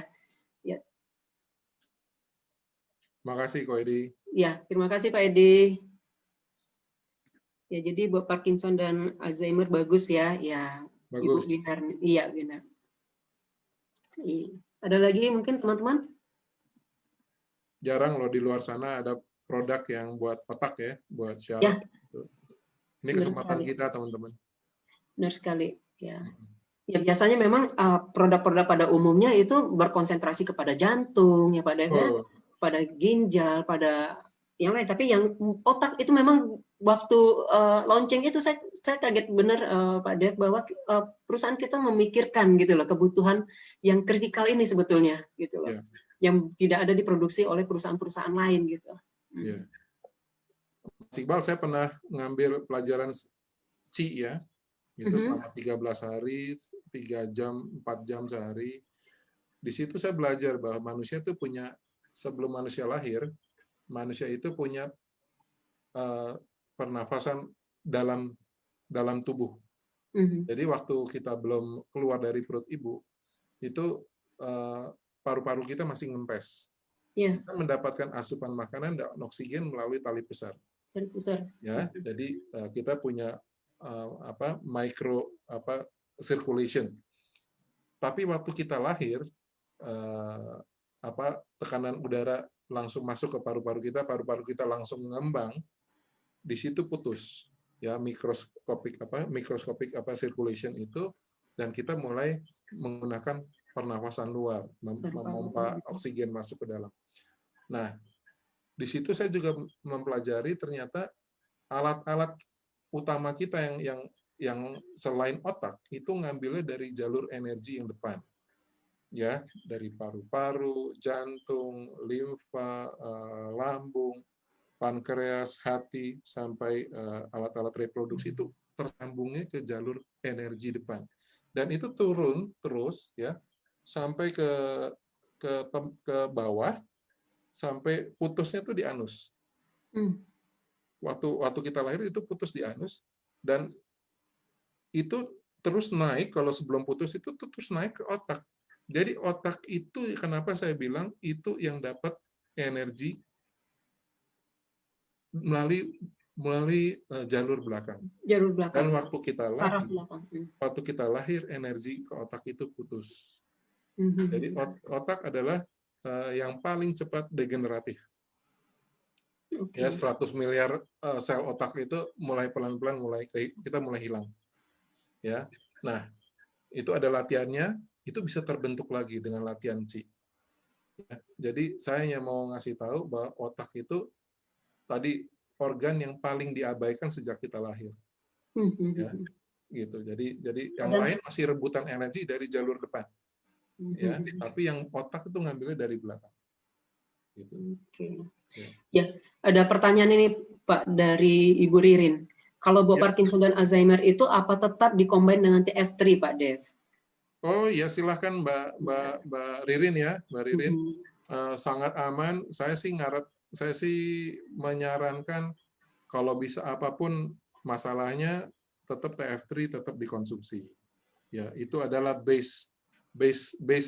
Makasih Ko Edi. Ya, terima kasih Pak Edi. Ya, jadi buat Parkinson dan Alzheimer bagus ya. Ya, Ibu Bagus. benar. Iya, benar. Ada lagi mungkin teman-teman? Jarang loh di luar sana ada produk yang buat otak ya, buat syaraf. Ya. Ini Benar kesempatan sekali. kita teman-teman. Benar sekali. Ya. Ya biasanya memang produk-produk pada umumnya itu berkonsentrasi kepada jantung ya Pak Dev ya, pada ginjal, pada yang lain. Tapi yang otak itu memang waktu launching itu saya kaget benar Pak Dev bahwa perusahaan kita memikirkan gitu loh kebutuhan yang kritikal ini sebetulnya gitu loh, yang tidak ada diproduksi oleh perusahaan-perusahaan lain gitu. Yeah. Mas Iqbal, saya pernah ngambil pelajaran CI ya, itu selama 13 hari, 3 jam, 4 jam sehari. Di situ saya belajar bahwa manusia itu punya, sebelum manusia lahir, manusia itu punya pernafasan dalam tubuh. Jadi waktu kita belum keluar dari perut ibu, itu paru-paru kita masih ngempes. Kita mendapatkan asupan makanan dan oksigen melalui tali pusar. Ya, jadi kita punya micro circulation. Tapi waktu kita lahir, tekanan udara langsung masuk ke paru-paru kita langsung mengembang, di situ putus ya mikroskopik circulation itu, dan kita mulai menggunakan pernafasan luar, memompa oksigen masuk ke dalam. Nah, di situ saya juga mempelajari ternyata alat-alat utama kita yang selain otak itu ngambilnya dari jalur energi yang depan. Ya, dari paru-paru, jantung, limfa, lambung, pankreas, hati, sampai alat-alat reproduksi itu tersambungnya ke jalur energi depan. Dan itu turun terus ya sampai ke bawah, sampai putusnya tuh di anus. Waktu kita lahir itu putus di anus, dan itu terus naik, kalau sebelum putus itu terus naik ke otak. Jadi otak itu kenapa saya bilang itu yang dapat energi melalui jalur belakang. Jalur belakang. Dan waktu kita lahir energi ke otak itu putus. Jadi otak adalah yang paling cepat degeneratif. Ya, 100 miliar sel otak itu mulai pelan-pelan kita mulai hilang. Ya. Nah, itu ada latihannya, itu bisa terbentuk lagi dengan latihan CI. Ya, jadi saya hanya mau ngasih tahu bahwa otak itu tadi organ yang paling diabaikan sejak kita lahir. Ya, gitu. Jadi yang lain masih rebutan energi dari jalur depan. Ya, tapi yang otak itu ngambilnya dari belakang. Gitu. Ya, ada pertanyaan ini Pak dari Ibu Ririn. Kalau buat Parkinson dan Alzheimer itu apa tetap dikombin dengan TF3 Pak Dev? Oh ya, silahkan Mbak Ririn ya, Mbak Ririn. Sangat aman. Saya sih menyarankan kalau bisa apapun masalahnya tetap TF3 tetap dikonsumsi. Ya, itu adalah base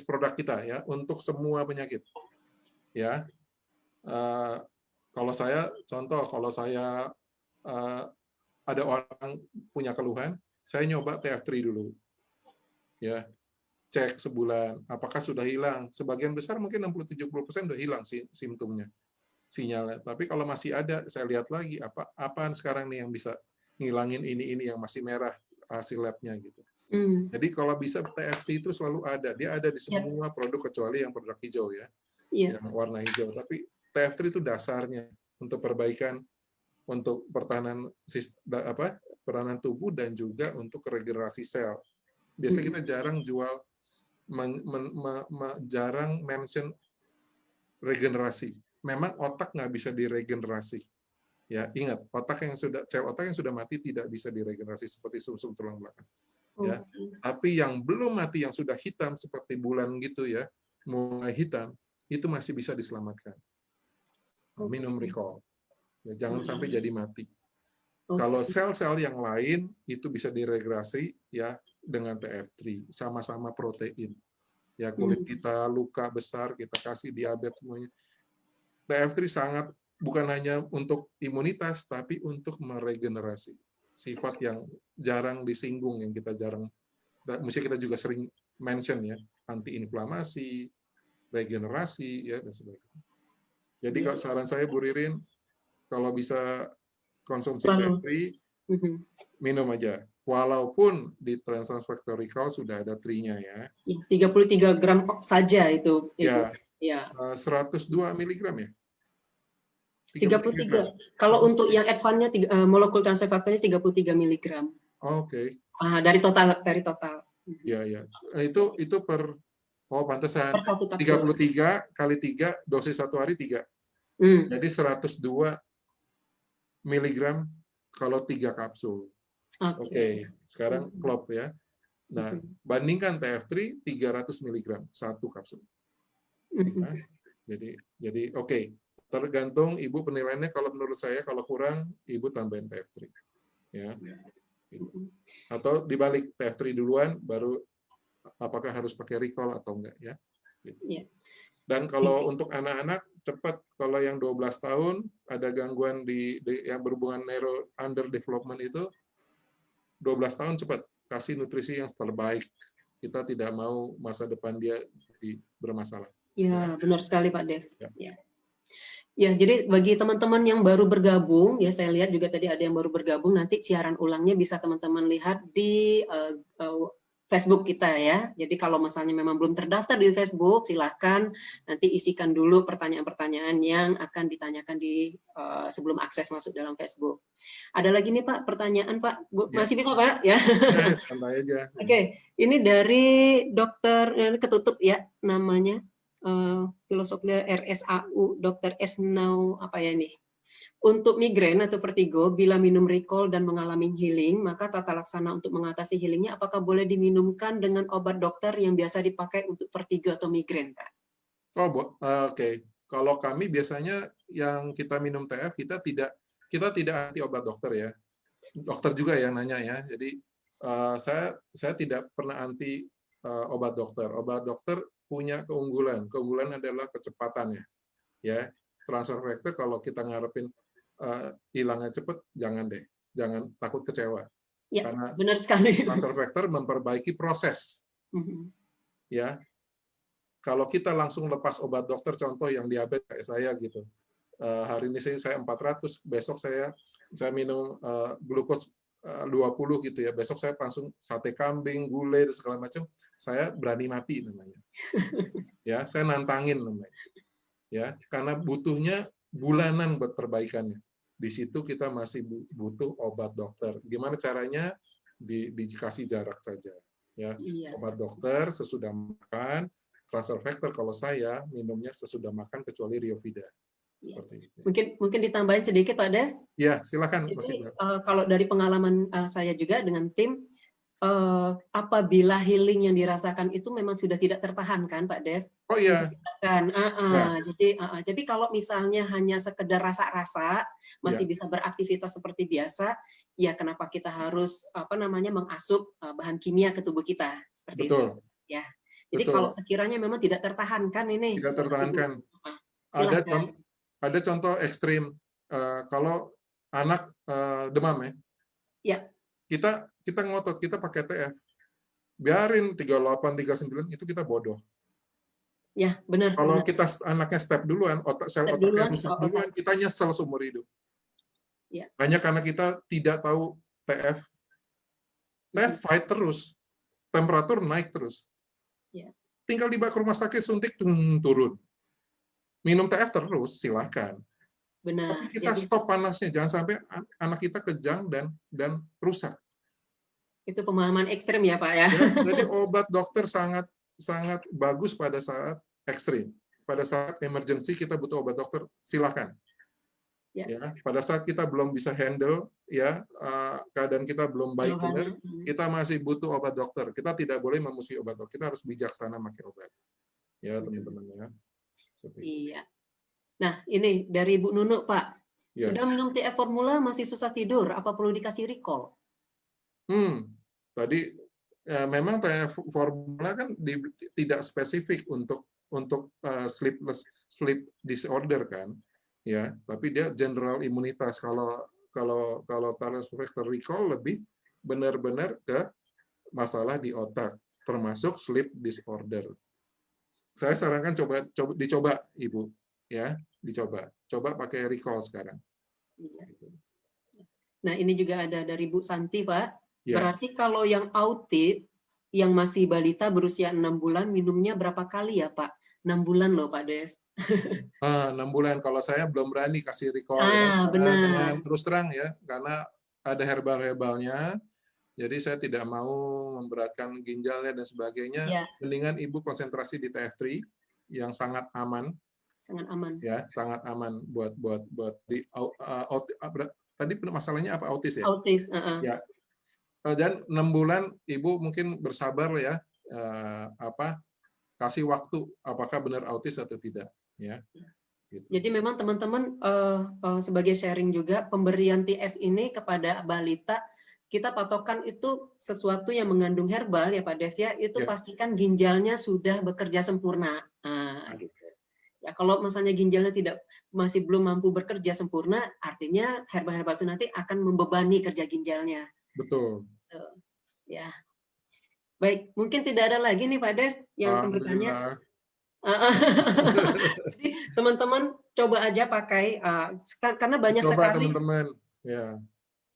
produk kita ya untuk semua penyakit. Ya. Kalau saya ada orang punya keluhan, saya nyoba TF3 dulu. Ya. Cek sebulan, apakah sudah hilang? Sebagian besar mungkin 60-70% sudah hilang simptomnya, sinyalnya. Tapi kalau masih ada, saya lihat lagi apaan sekarang nih yang bisa ngilangin ini yang masih merah hasil labnya gitu. Jadi kalau bisa TF3 itu selalu ada, dia ada di semua produk kecuali yang produk hijau ya, yang warna hijau. Tapi TF3 itu dasarnya untuk perbaikan, untuk pertahanan tubuh dan juga untuk regenerasi sel. Biasanya kita jarang jarang mention regenerasi. Memang otak nggak bisa diregenerasi. Ya, ingat, sel otak yang sudah mati tidak bisa diregenerasi seperti sumsum tulang belakang. Ya. Tapi yang belum mati, yang sudah hitam seperti bulan gitu ya, mulai hitam, itu masih bisa diselamatkan. minum recall. Ya, jangan sampai jadi mati. Oke. Kalau sel-sel yang lain itu bisa diregresi ya dengan TF3, sama-sama protein. Ya kulit kita luka besar, kita kasih diabetes semuanya. TF3 sangat bukan hanya untuk imunitas, tapi untuk meregenerasi. Sifat yang jarang disinggung, yang kita jarang, mesti kita juga sering mention ya, anti-inflamasi, regenerasi, ya dan sebagainya. Jadi kalau saran saya Bu Ririn, kalau bisa konsumsi TF3, minum aja. Walaupun di Trans Factor Recall sudah ada tri-nya ya. 33 gram saja itu. Ya, Ya. 102 miligram ya. 33. Kalau untuk yang advance-nya molekul transfer faktornya 33 miligram. Oke. Dari total. Ya, ya. Itu per pantesan. Per satu kapsul. 33 kali 3 dosis satu hari 3. Jadi 102 miligram kalau 3 kapsul. Oke. Sekarang klop ya. Nah, bandingkan TF3 300 miligram 1 kapsul. Nah, jadi oke. Tergantung Ibu penilaiannya. Kalau menurut saya kalau kurang Ibu tambahin TF3. Ya. Atau dibalik TF3 duluan baru apakah harus pakai recall atau enggak ya. Gitu. Dan kalau untuk anak-anak cepat, kalau yang 12 tahun ada gangguan yang berhubungan neuro under development itu 12 tahun cepat kasih nutrisi yang terbaik. Kita tidak mau masa depan dia bermasalah. Ya, benar sekali Pak Dev. Ya, jadi bagi teman-teman yang baru bergabung, ya saya lihat juga tadi ada yang baru bergabung, nanti siaran ulangnya bisa teman-teman lihat di Facebook kita ya. Jadi kalau misalnya memang belum terdaftar di Facebook, silahkan nanti isikan dulu pertanyaan-pertanyaan yang akan ditanyakan di sebelum akses masuk dalam Facebook. Ada lagi nih Pak, pertanyaan Pak. Masih bisa Pak? Ya. Santai aja. Oke, ini dari dokter, ketutup ya namanya. Filosofi RSAU, Dr. Esnau apa ya ini? Untuk migrain atau vertigo, bila minum recall dan mengalami healing, maka tata laksana untuk mengatasi healingnya apakah boleh diminumkan dengan obat dokter yang biasa dipakai untuk vertigo atau migrain, Pak? Oke. Kalau kami biasanya yang kita minum TF kita tidak anti obat dokter ya. Dokter juga yang nanya ya. Jadi saya tidak pernah anti obat dokter. Obat dokter punya keunggulan. Keunggulan adalah kecepatannya. Ya, transfer factor kalau kita ngarepin hilangnya cepat, jangan deh. Jangan takut kecewa. Ya, karena benar sekali. Transfer factor memperbaiki proses. Ya. Kalau kita langsung lepas obat dokter, contoh yang diabetes kayak saya gitu. Hari ini saya 400, besok saya minum glukos 20 gitu ya. Besok saya langsung sate kambing, gulai dan segala macam. Saya berani mati namanya. Ya, saya nantangin namanya. Ya, karena butuhnya bulanan buat perbaikannya. Di situ kita masih butuh obat dokter. Gimana caranya? Dikasih jarak saja. Ya, obat dokter sesudah makan, transfer factor kalau saya minumnya sesudah makan kecuali Riovida. Mungkin ditambahin sedikit Pak Dev? Ya, silakan. Jadi, kalau dari pengalaman saya juga dengan tim, apabila healing yang dirasakan itu memang sudah tidak tertahankan Pak Dev. Oh iya. Jadi kalau misalnya hanya sekedar rasa-rasa masih bisa beraktivitas seperti biasa, ya kenapa kita harus mengasup bahan kimia ke tubuh kita seperti itu. Ya. Jadi kalau sekiranya memang tidak tertahankan ini. Tidak tertahankan. Ada contoh ekstrim. Kalau anak demam ya. Ya. Kita ngotot, kita pakai TF. Biarin 38, 39 itu kita bodoh. Ya, benar. Kalau kita anaknya step duluan, sel otaknya rusak duluan, kita nyesel seumur hidup. Ya. Banyak karena kita tidak tahu TF. TF fight terus. Temperatur naik terus. Ya. Tinggal dibawa ke rumah sakit, suntik, turun. Minum TF terus, silakan. Benar. Tapi kita stop panasnya, jangan sampai anak kita kejang dan rusak. Itu pemahaman ekstrim ya Pak ya. Jadi obat dokter sangat bagus pada saat ekstrim. Pada saat emergency kita butuh obat dokter, silakan. Ya, pada saat kita belum bisa handle ya keadaan kita belum baik benar, kita masih butuh obat dokter. Kita tidak boleh memusuhi obat dokter. Kita harus bijaksana pakai obat. Ya teman-teman ya. Iya. Nah, ini dari Bu Nunu, Pak. Ya. Sudah minum TF formula masih susah tidur, apa perlu dikasih recall? Tadi memang TF formula kan tidak spesifik untuk sleep disorder kan, ya. Tapi dia general imunitas. Kalau Thales factor recall lebih benar-benar ke masalah di otak, termasuk sleep disorder. Saya sarankan dicoba, Ibu, ya, coba pakai recall sekarang. Nah, ini juga ada dari Bu Santi, Pak. Ya. Berarti kalau yang autis, yang masih balita berusia 6 bulan, minumnya berapa kali ya, Pak? 6 bulan loh, Pak Dev. 6 bulan. Kalau saya belum berani kasih recall. Benar. Terus terang ya, karena ada herbal-herbalnya, jadi saya tidak mau memberatkan ginjalnya dan sebagainya. Ya. Mendingan Ibu konsentrasi di TF3 yang sangat aman. Sangat aman. Ya, sangat aman buat di tadi masalahnya apa, autis ya? Autis. Ya. Dan 6 bulan Ibu mungkin bersabar ya, kasih waktu apakah benar autis atau tidak, ya. Gitu. Jadi memang teman-teman sebagai sharing juga, pemberian TF ini kepada balita kita patokan itu sesuatu yang mengandung herbal ya Pak Dev ya, itu Ya. pastikan ginjalnya sudah bekerja sempurna. Gitu. Ya, kalau misalnya ginjalnya masih belum mampu bekerja sempurna, artinya herbal-herbal itu nanti akan membebani kerja ginjalnya. Betul. Ya. Baik, mungkin tidak ada lagi nih Pak Dev yang akan bertanya. Jadi teman-teman coba aja pakai karena banyak sekali. Teman-teman. Ya.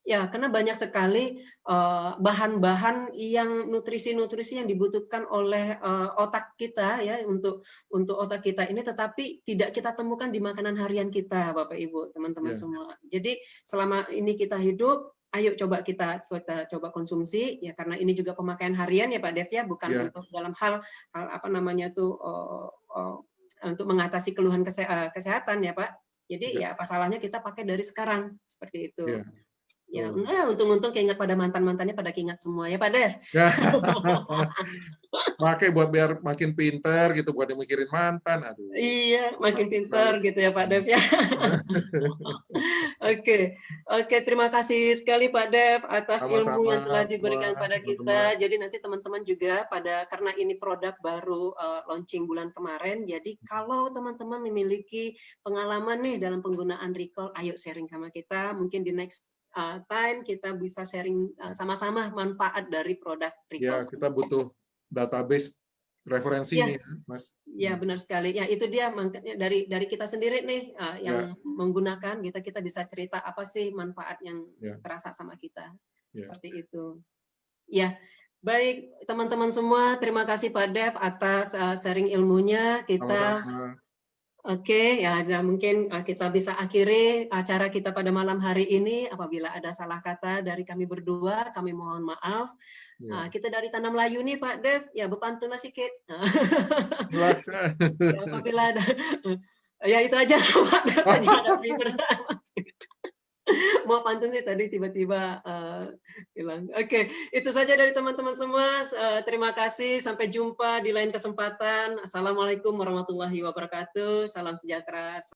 Ya, karena banyak sekali bahan-bahan yang nutrisi-nutrisi yang dibutuhkan oleh otak kita ya untuk otak kita ini, tetapi tidak kita temukan di makanan harian kita, Bapak Ibu, teman-teman semua. Jadi selama ini kita hidup, ayo coba kita coba konsumsi ya, karena ini juga pemakaian harian ya Pak Dev ya, bukan untuk dalam hal apa namanya tuh untuk mengatasi keluhan kesehatan ya Pak. Jadi ya apa salahnya kita pakai dari sekarang seperti itu. Ya, untung-untung keinget pada mantan-mantannya pada keinget semua ya Pak Dev. Pakai buat biar makin pinter gitu, buat mikirin mantan. Aduh. Iya, makin pinter gitu ya Pak Dev ya. Oke, terima kasih sekali Pak Dev atas ilmu yang telah diberikan pada kita. Jadi nanti teman-teman juga karena ini produk baru launching bulan kemarin, jadi kalau teman-teman memiliki pengalaman nih dalam penggunaan recall, ayo sharing sama kita. Mungkin di next time kita bisa sharing sama-sama manfaat dari produk recall. Ya, kita butuh database referensi nih, Mas. Ya, benar sekali. Ya, itu dia dari kita sendiri nih yang menggunakan kita bisa cerita apa sih manfaat yang terasa sama kita. Seperti itu. Ya, baik teman-teman semua, terima kasih Pak Dev atas sharing ilmunya. Kita Oke, ya mungkin kita bisa akhiri acara kita pada malam hari ini. Apabila ada salah kata dari kami berdua, kami mohon maaf. Kita dari Tanam Layu nih Pak Dev, ya berpantun sedikit. Ya, apabila ada, ya itu aja Pak Dev, ada prepare. Mau pantun sih tadi tiba-tiba hilang. Oke, itu saja dari teman-teman semua. Terima kasih. Sampai jumpa di lain kesempatan. Assalamualaikum warahmatullahi wabarakatuh. Salam sejahtera.